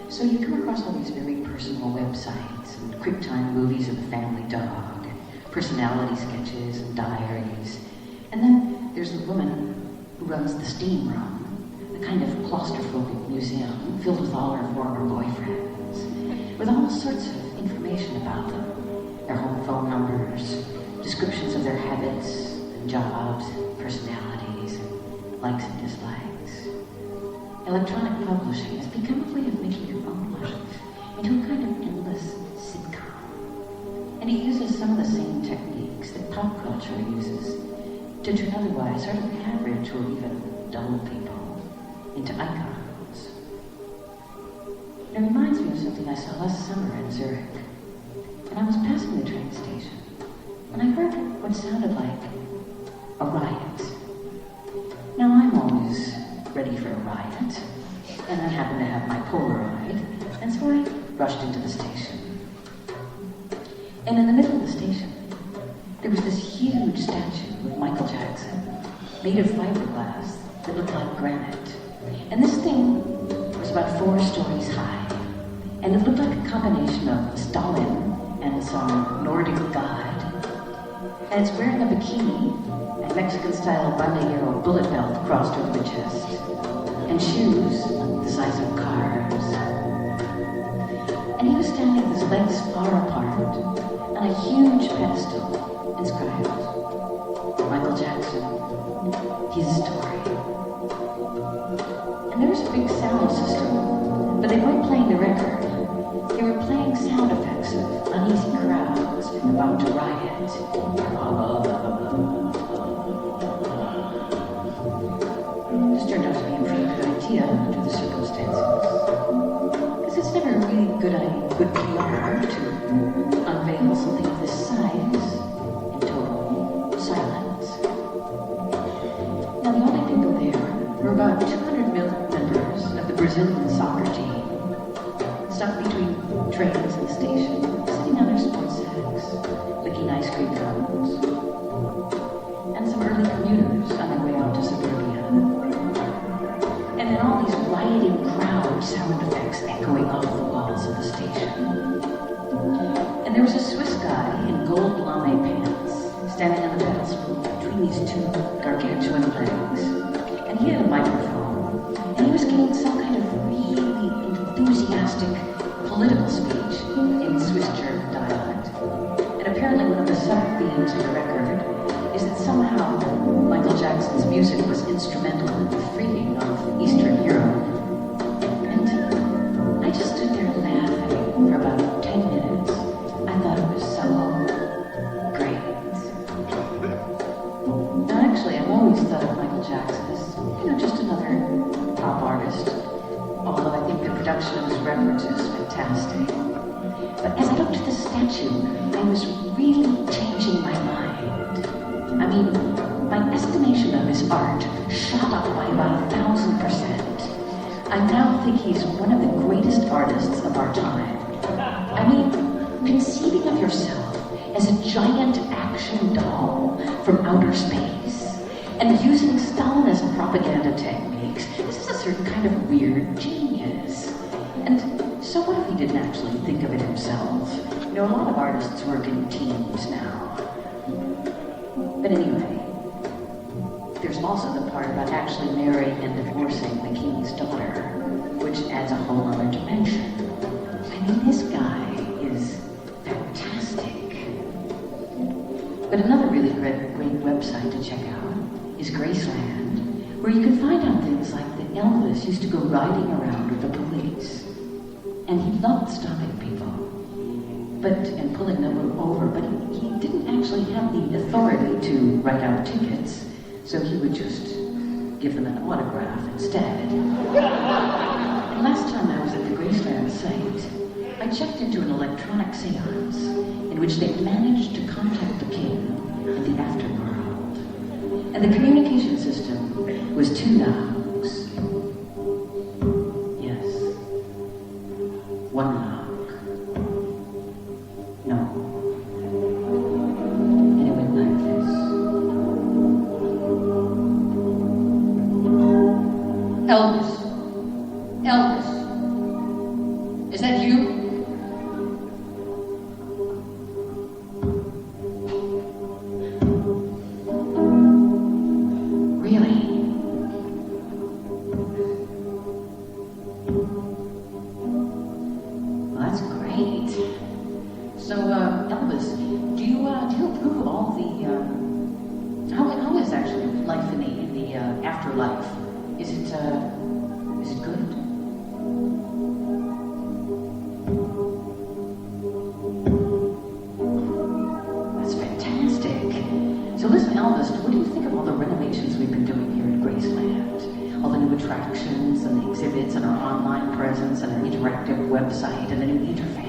S2: So you come across all these very personal websites and QuickTime movies of the family dog, and personality sketches and diaries. And then there's the woman who runs the steam room, a kind of claustrophobic museum filled with all her former boyfriends, with all sorts of information about them, their home phone numbers, descriptions of their habits and jobs, and personalities, and likes and dislikes. Electronic publishing has become a way of making your own life into a kind of endless sitcom. And it uses some of the same techniques that pop culture uses to turn otherwise sort of average or even dull people into icons. It reminds me of something I saw last summer in Zurich. And I was passing the train station, and I heard what sounded like a riot. Now I'm always ready for a riot, and I happened to have my Polaroid, and so I rushed into the station. And in the middle of the station, there was this huge statue of Michael Jackson, made of fiberglass that looked like granite. And this thing was about 4 stories high, and it looked like a combination of Stalin and some Nordic god. And it's wearing a bikini and Mexican-style bandolero bullet belt crossed over the chest, and shoes the size of cars. And he was standing with his legs far apart on a huge pedestal inscribed, Michael Jackson, his story. And there was a big sound system, but they weren't playing the record. They were playing sound effects of uneasy crowds about to riot. This turned out to be a pretty good idea. idea under the circumstances. Because it's never really good PR to unveil something of this size in total silence. Now, the only people there were about 200 members of the Brazilian soccer team, stuck between trains and the station, sitting on their sports sacks, licking ice cream cones, and some early commuters on their way out to suburbia. And then all these rioting crowd sound effects echoing off the walls of the station. And there was a Swiss guy in gold lame pants standing on the pedestal between these two gargantuan legs. And he had a microphone, and he was giving some kind of really enthusiastic political speech in Swiss German dialect. And apparently one of the sub-themes of the record is that somehow Michael Jackson's music was instrumental in the freeing of Eastern Europe. And I just stood there laughing for about 10 minutes. I thought it was so great. Now actually, I've always thought of Michael Jackson as, just another pop artist. Although I think the production of his records is fantastic. But as I looked at the statue, I was really changing my mind. I mean, my estimation of his art shot up by about 1,000%. I now think he's one of the greatest artists of our time. I mean, conceiving of yourself as a giant action doll from outer space and using Stalinist propaganda techniques, this is a certain kind of weird genius. And so what if he didn't actually think of it himself? A lot of artists work in teams now. But anyway, there's also the part about actually marrying and divorcing the king's daughter, which adds a whole other dimension. I mean, this guy is fantastic. But another really great website to check out is Graceland, where you can find out things like that Elvis used to go riding around with the police. And he loved stopping people, and pulling them over, but he didn't actually have the authority to write out tickets, so he would just give them an autograph instead. And last time I was at the Graceland site, I checked into an electronic seance in which they managed to contact the king in the afterworld. And the communication system was 2 knocks. Yes. 1 knock. No. And it went like this. Elvis. Elvis. Is that you? Really? Well, that's great. So, Elvis, do you approve of all the, how is actually life in the afterlife? Is it good? That's fantastic. So listen, Elvis, what do you think of all the renovations we've been doing here at Graceland? All the new attractions and the exhibits and our online presence and our interactive website and the new interface.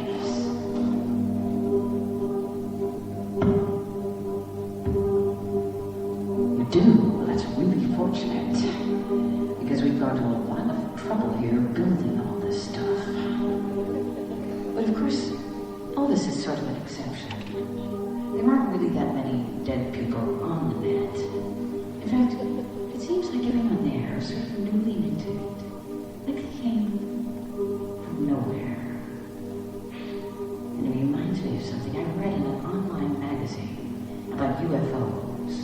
S2: You do? Well, that's really fortunate. Because we've gone to a lot of trouble here building all this stuff. But of course, all this is sort of an exception. There aren't really that many dead people on the net. In fact, it seems like everyone there is sort of newly minted. Like they came from nowhere. And it reminds me of something I read in an online magazine about UFOs.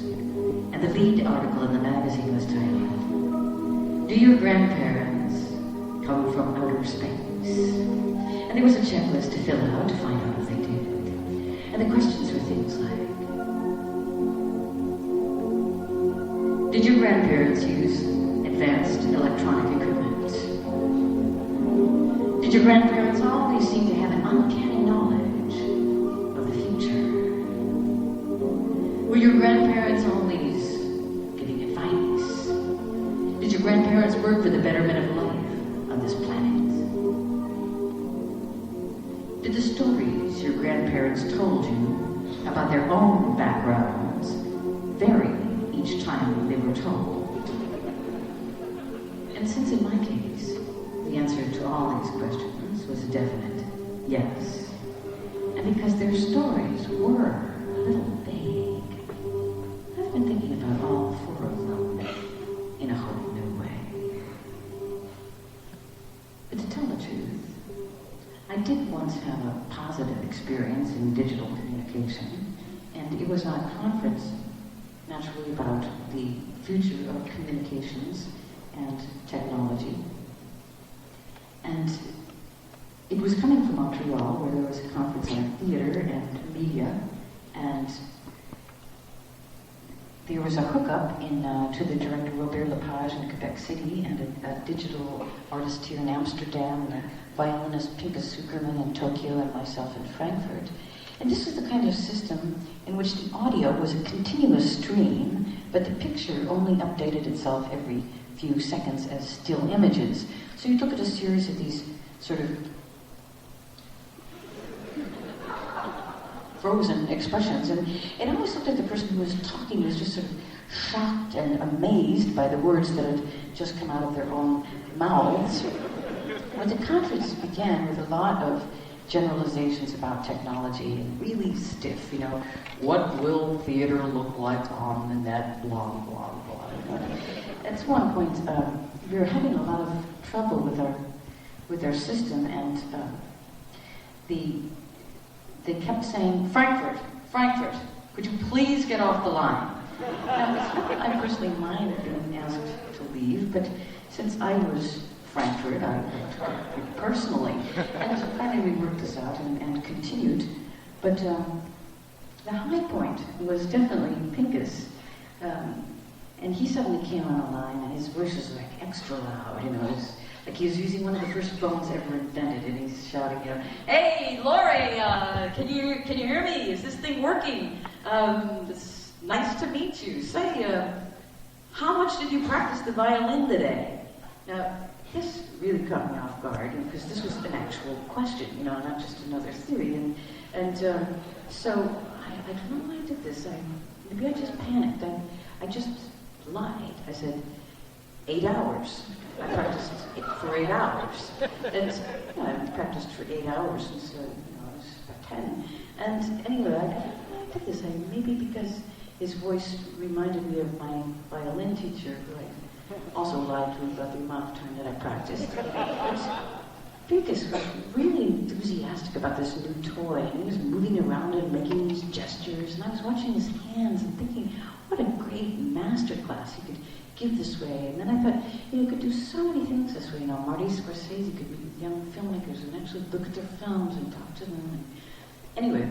S2: And the lead article in the magazine was titled, "Do your grandparents come from outer space?" And there was a checklist to fill out to find out if they did. And the questions were things like, did your grandparents use advanced electronic equipment? Did your grandparents always seem to have an uncanny knowledge of the future? Were your grandparents always giving advice? Did your grandparents work for the betterment of Did the stories your grandparents told you about their own backgrounds vary each time they were told? And since in my case, the answer to all these questions was a definite yes, and because their stories were a little vague, I've been thinking about all four of them in a whole new way. But to tell the truth, I did once have a positive experience in digital communication, and it was at a conference, naturally, about the future of communications and technology. And it was coming from Montreal, where there was a conference on theater and media, and there was a hookup to the director Robert Lepage in Quebec City, and a digital artist here in Amsterdam, and a violinist Pinkas Zuckerman in Tokyo, and myself in Frankfurt. And this was the kind of system in which the audio was a continuous stream, but the picture only updated itself every few seconds as still images. So you'd look at a series of these sort of frozen expressions, and it always looked like the person who was talking was just sort of shocked and amazed by the words that had just come out of their own mouths. But the conference began with a lot of generalizations about technology, and really stiff, what will theater look like on the net, blah, blah, blah. At one point, we were having a lot of trouble with our system, and they kept saying, Frankfurt, could you please get off the line? Now, it's not that I personally mind being asked to leave, but since I was Frankfurt, I took it pretty personally. And so finally we worked this out and continued. But the high point was definitely Pinkas. And he suddenly came on the line, and his voice was like extra loud, it was like he was using one of the first phones ever invented, and he's shouting, "Hey, Laurie, can you hear me? Is this thing working? It's nice to meet you. Say, how much did you practice the violin today?" Now, this really caught me off guard, because this was an actual question, not just another theory. And so I don't know why I did this. Maybe I just panicked. I just lied. I said 8 hours. I practiced for 8 hours. And I practiced for 8 hours since I was about 10. And anyway, I did this maybe because his voice reminded me of my violin teacher, who I also lied to about the amount of time that I practiced. Pinkas was really enthusiastic about this new toy, and he was moving around and making these gestures, and I was watching his hands and thinking, what a great master class he could give this way. And then I thought, you could do so many things this way. Marty Scorsese could meet young filmmakers and actually look at their films and talk to them. And anyway,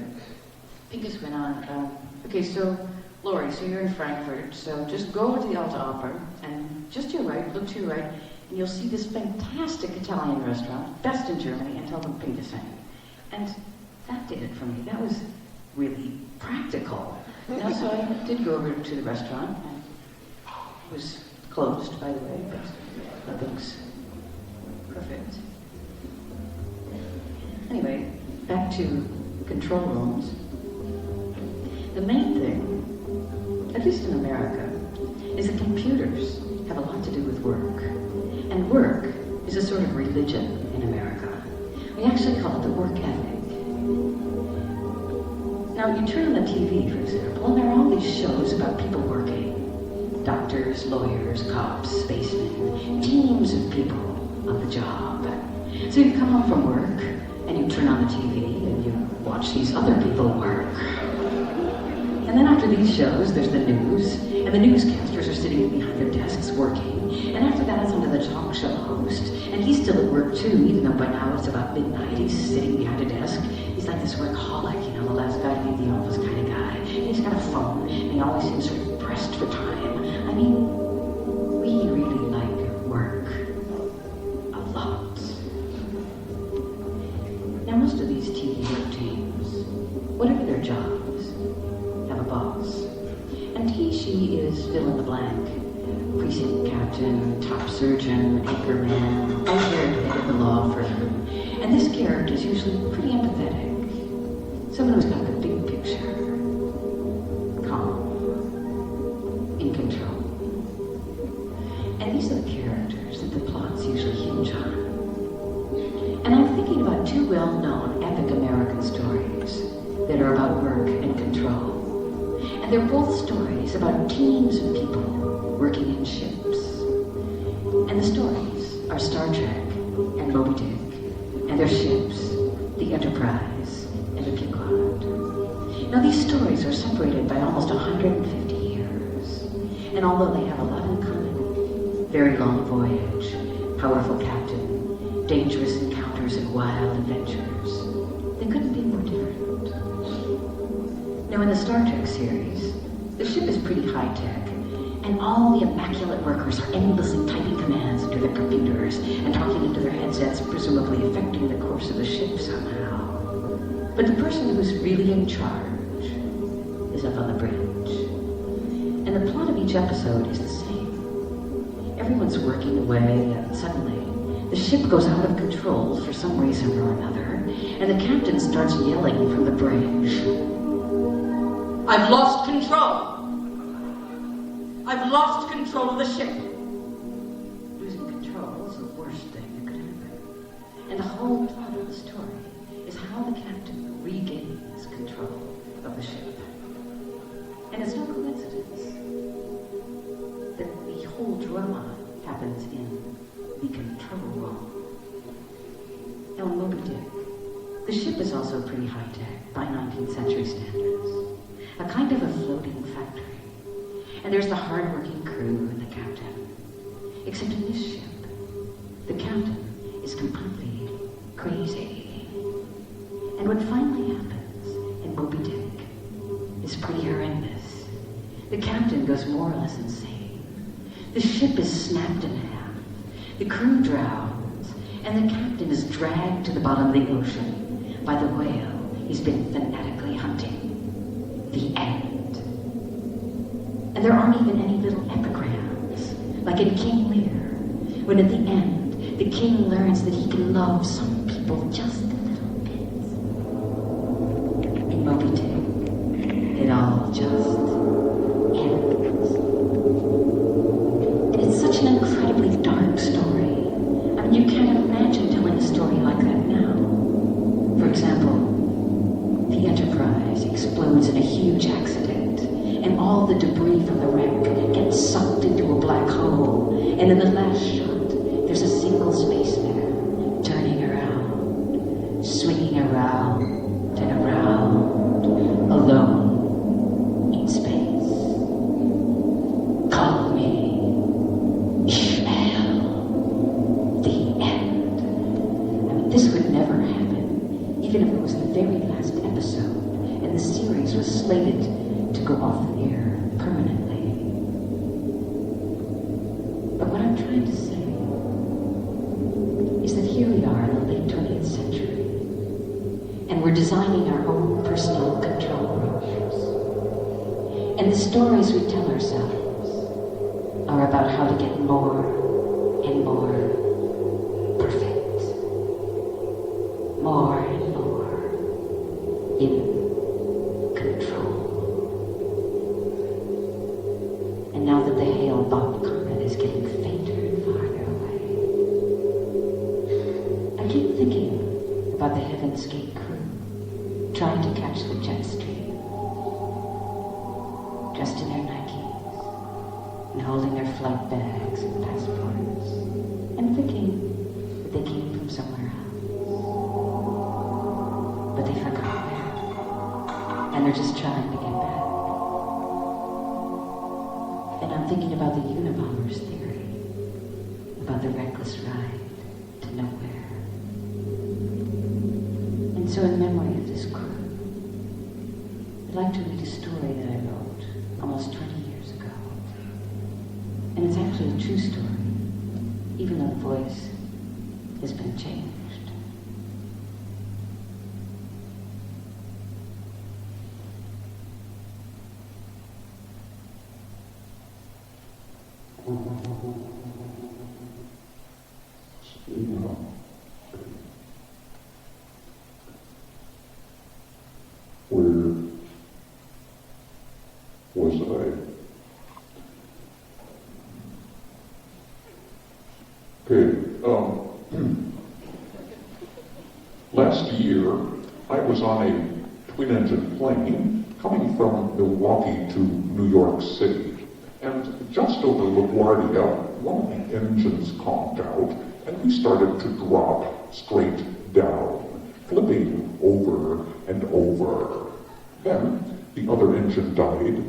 S2: Pinkas went on. Okay, so Laurie, so you're in Frankfurt, so just go over to the Alta Opera, and just to your right, look to your right, and you'll see this fantastic Italian restaurant, best in Germany, and tell them Pinkas sent you. And that did it for me. That was really practical. So I did go over to the restaurant, and it was closed, by the way, but nothing's perfect. Anyway, back to control rooms. The main thing, at least in America, is that computers have a lot to do with work. And work is a sort of religion in America. We actually call it the work ethic. Now, you turn on the TV, for example, and there are all these shows about people working. Doctors, lawyers, cops, spacemen, teams of people on the job. So you come home from work, and you turn on the TV, and you watch these other people work. And then after these shows, there's the news, and the newscasters are sitting behind their desks working. And after that, it's on to the talk show host, and he's still at work too, even though by now it's about midnight. He's sitting behind a desk. He's like this workaholic, the last guy to leave the office kind of guy. And he's got a phone, and he always seems sort of pressed for time. I mean, we really like work a lot. Now, most of these TV work teams, whatever their jobs, have a boss. And she is fill in the blank. Precinct captain, top surgeon, anchorman, head of the law firm. And this character is usually pretty empathetic. Someone who's got the big picture. Calm. In control. And these are the characters that the plots usually hinge on. And I'm thinking about two well-known epic American stories that are about work and control. And they're both stories about teams of people working in ships. And the stories are Star Trek and Moby Dick and their ships, the Enterprise and the Picard. Now these stories are separated by almost 150 years. And although they have a lot in common, very long voyage, powerful captain, dangerous encounters and wild adventures, they couldn't be more different. Now in the Star Trek series, the ship is pretty high-tech, and all the immaculate workers are endlessly typing commands into their computers and talking into their headsets, presumably affecting the course of the ship somehow. But the person who's really in charge is up on the bridge. And the plot of each episode is the same. Everyone's working away, and suddenly the ship goes out of control for some reason or another, and the captain starts yelling from the bridge. I've lost control! I've lost control of the ship! Losing control is the worst thing that could happen. And the whole plot of the story is how the captain regains control of the ship. And it's no coincidence that the whole drama happens in the control room. Now in Moby Dick, the ship is also pretty high-tech by 19th century standards. A kind of a floating factory. And there's the hard-working crew and the captain. Except in this ship, the captain is completely crazy. And what finally happens in Moby Dick is pretty horrendous. The captain goes more or less insane. The ship is snapped in half. The crew drowns, and the captain is dragged to the bottom of the ocean by the whale he's been fanatically hunting. The end. And there aren't even any little epigrams, like in King Lear, when at the end, the king learns that he can love some people just a little bit. In Moby Dick, it all just ends. And it's such an incredibly dark story. I mean, you can't imagine telling a story like that now. For example, the Enterprise explodes in a huge accident, and all the debris from the wreck gets sucked into a black hole, and in the last shot, there's a single spaceman turning around, swinging around and around, alone in space. Call me Ishmael. The end. I mean, this would never happen, even if it was the very last episode, and the series was slated to go off the air permanently. But what I'm trying to say is that here we are in the late 20th century, and we're designing our own personal control rooms. And the stories we tell ourselves are about how to get more and more perfect. More and more in control. And now that the Hale-Bopp comet is getting fainter and farther away, I keep thinking about the Heaven's Gate crew trying to catch the jet stream, dressed in their Nikes and holding their flight bags and passports, and thinking that they came from somewhere else. But they forgot where, and they're just trying to get back. And I'm thinking about the Unabomber's theory, about the reckless ride to nowhere. And so in memory of this crew, I'd like to read a story that I wrote almost 20 years ago. And it's actually a true story, even though the voice has been changed.
S6: I? Okay, last year, I was on a twin-engine plane coming from Milwaukee to New York City, and just over LaGuardia, one of the engines conked out, and we started to drop straight down, flipping over and over. Then, the other engine died,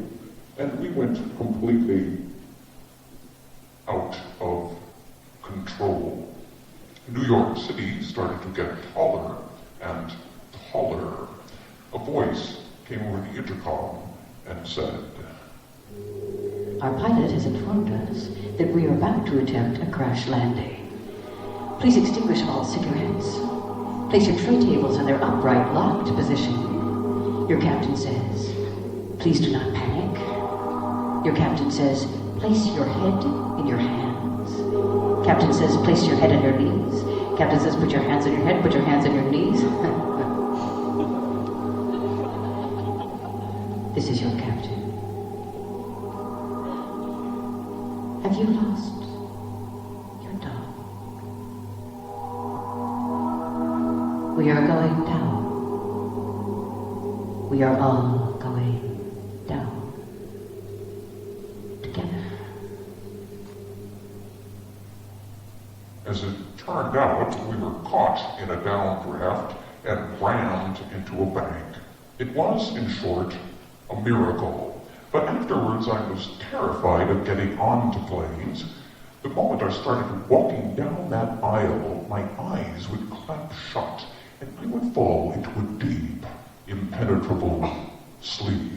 S6: and we went completely out of control. New York City started to get taller and taller. A voice came over the intercom and said,
S2: Our pilot has informed us that we are about to attempt a crash landing. Please extinguish all cigarettes. Place your tray tables in their upright, locked position. Your captain says, please do not panic. Your captain says, place your head in your hands. Captain says, place your head on your knees. Captain says, put your hands on your head, put your hands on your knees. This is your captain. Have you lost your dog? We are going down. We are all going down. Together.
S6: As it turned out, we were caught in a downdraft and rammed into a bank. It was, in short, a miracle. But afterwards I was terrified of getting onto planes. The moment I started walking down that aisle, my eyes would clamp shut and I would fall into a deep, impenetrable sleep.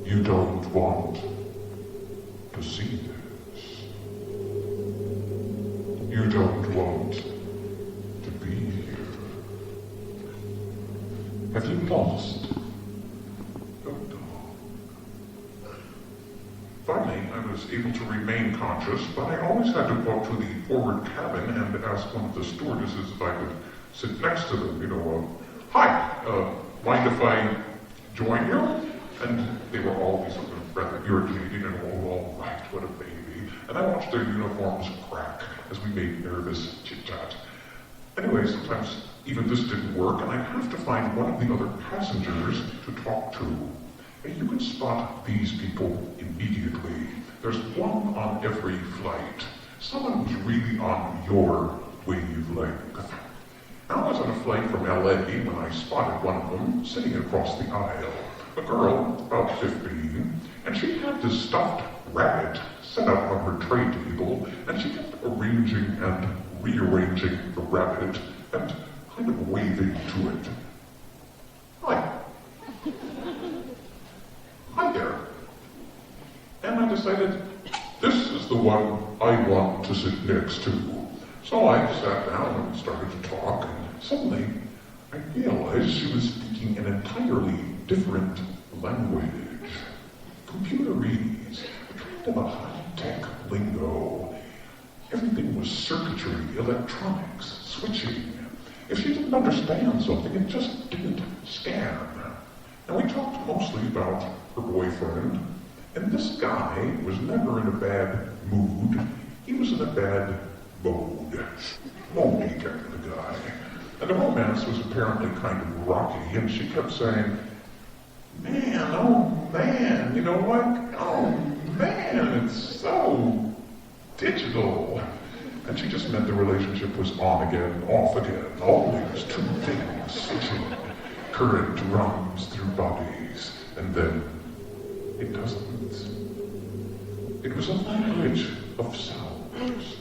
S6: You don't want to see this. You don't want to be here. Have you lost your dog? Finally, I was able to remain conscious, but I always had to walk to the forward cabin and ask one of the stewardesses if I could sit next to them. Hi, mind if I join you? And they were always rather irritating and all right, what a baby. And I watched their uniforms crack as we made nervous chit-chat. Anyway, sometimes even this didn't work, and I'd have to find one of the other passengers to talk to. And you can spot these people immediately. There's one on every flight. Someone who's really on your wavelength. I was on a flight from LA when I spotted one of them sitting across the aisle. A girl, about 15, and she had this stuffed rabbit set up on her tray table, and she kept arranging and rearranging the rabbit and kind of waving to it. Hi. Hi there. And I decided, this is the one I want to sit next to. So I sat down and started to talk, and suddenly I realized she was speaking an entirely different language. Computerese, kind of a high-tech lingo. Everything was circuitry, electronics, switching. If she didn't understand something, it just didn't scan. And we talked mostly about her boyfriend, and this guy was never in a bad mood. He was in a bad mode. Moody kind of a guy. And the romance was apparently kind of rocky, and she kept saying, man, oh man, oh man, it's so digital. And she just meant the relationship was on again, off again, always two things switching. Current runs through bodies, and then it doesn't. It was a language of sounds,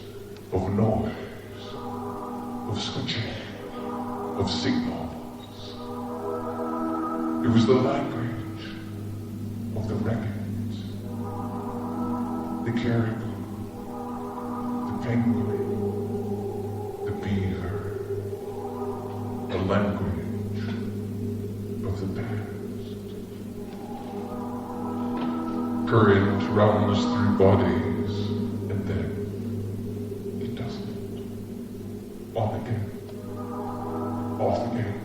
S6: of noise, of switching, of signals. It was the language of the wreckage, the caribou, the penguin, the beaver, the language of the past. Current runs through bodies, and then it doesn't. On again, off again.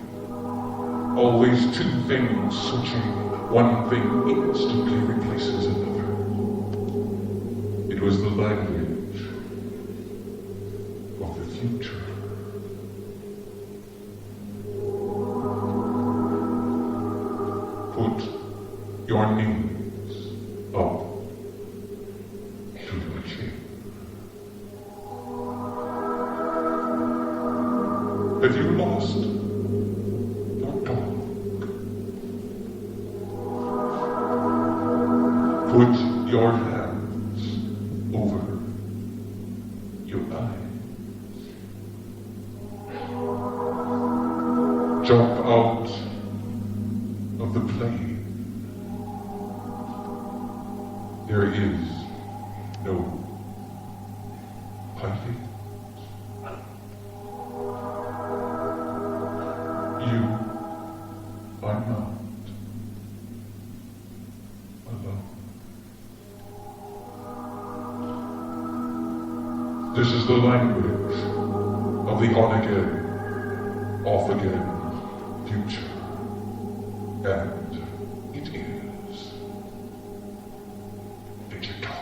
S6: Always two things switching, one thing instantly replaces another. It was the language of the future. Put your knees up to your chin. Have you lost your dog? Put your hands over your eyes. Jump out of the plane. There is no hiding. You are not alone. This is the language of the on-again, off-again future. And it is digital.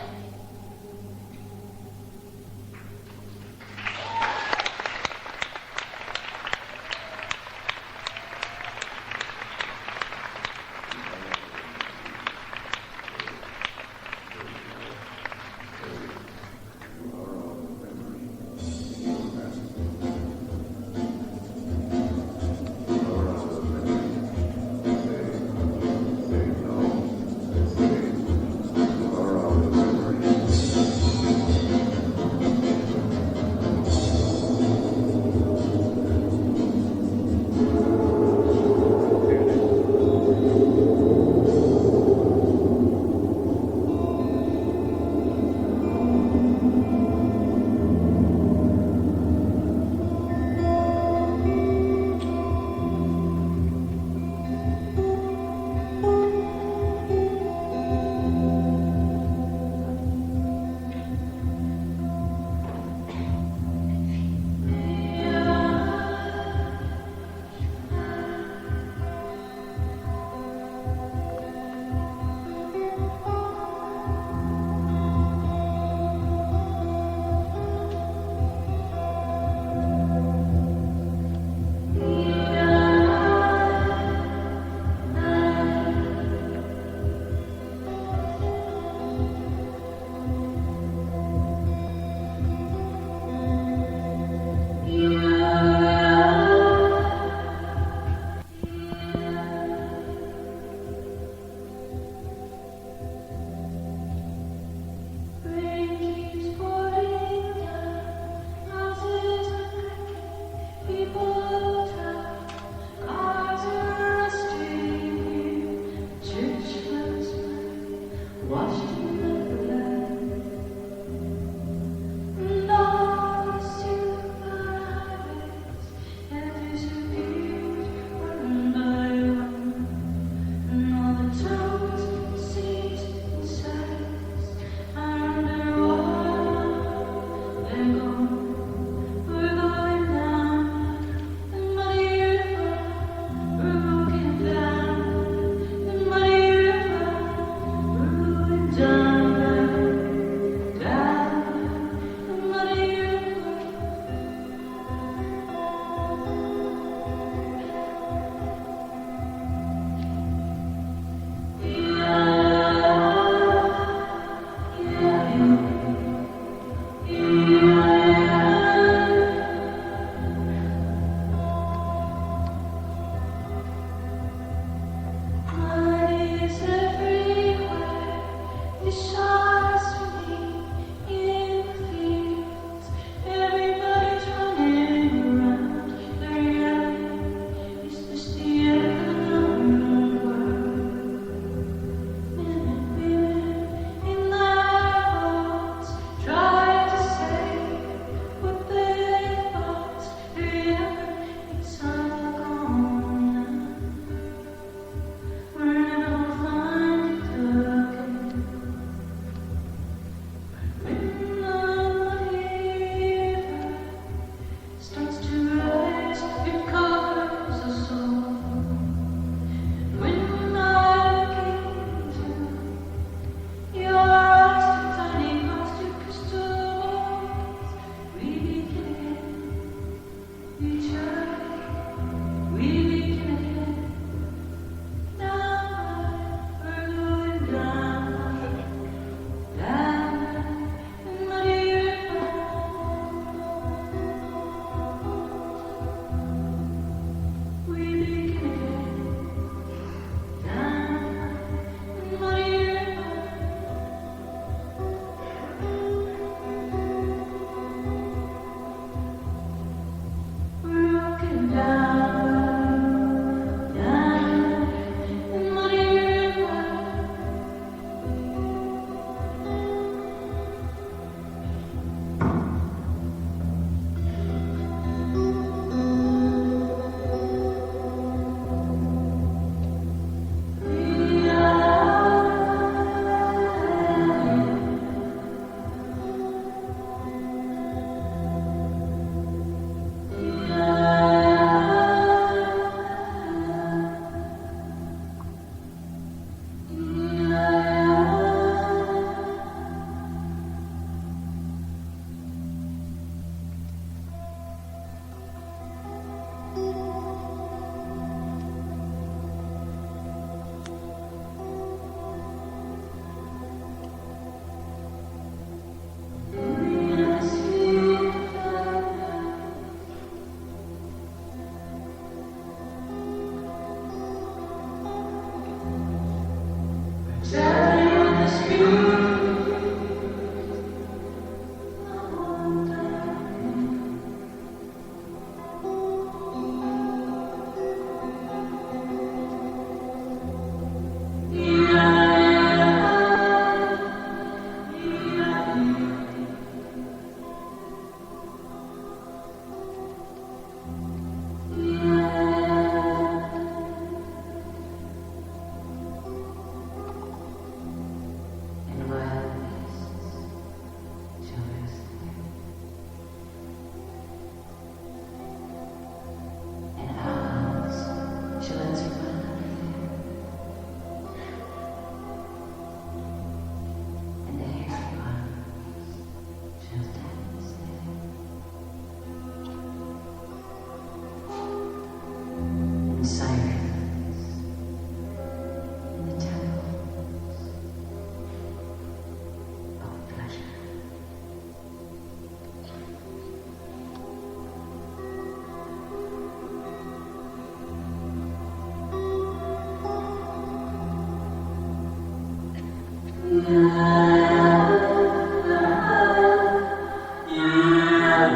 S2: Now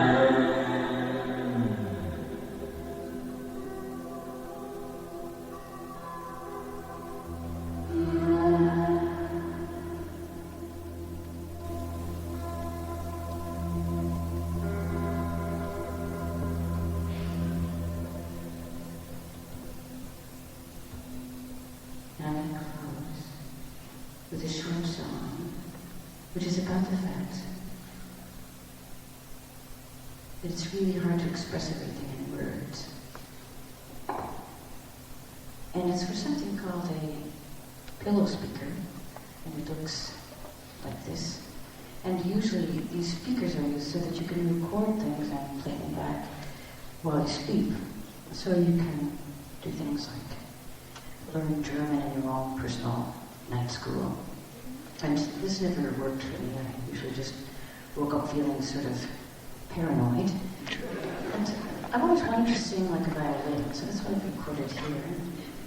S2: I close with a short song, which is about the fact that it's really hard to express everything in words. And it's for something called a pillow speaker, and it looks like this. And usually these speakers are used so that you can record things and play them back while you sleep. So you can do things like learn German in your own personal night school. And this never worked for me. I usually just woke up feeling sort of paranoid. And I've always wanted to sing like a violin, so that's what I've recorded here.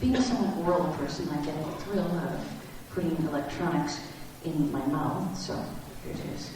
S2: Being a somewhat oral person, I get a thrill out of putting electronics in my mouth, so here it is.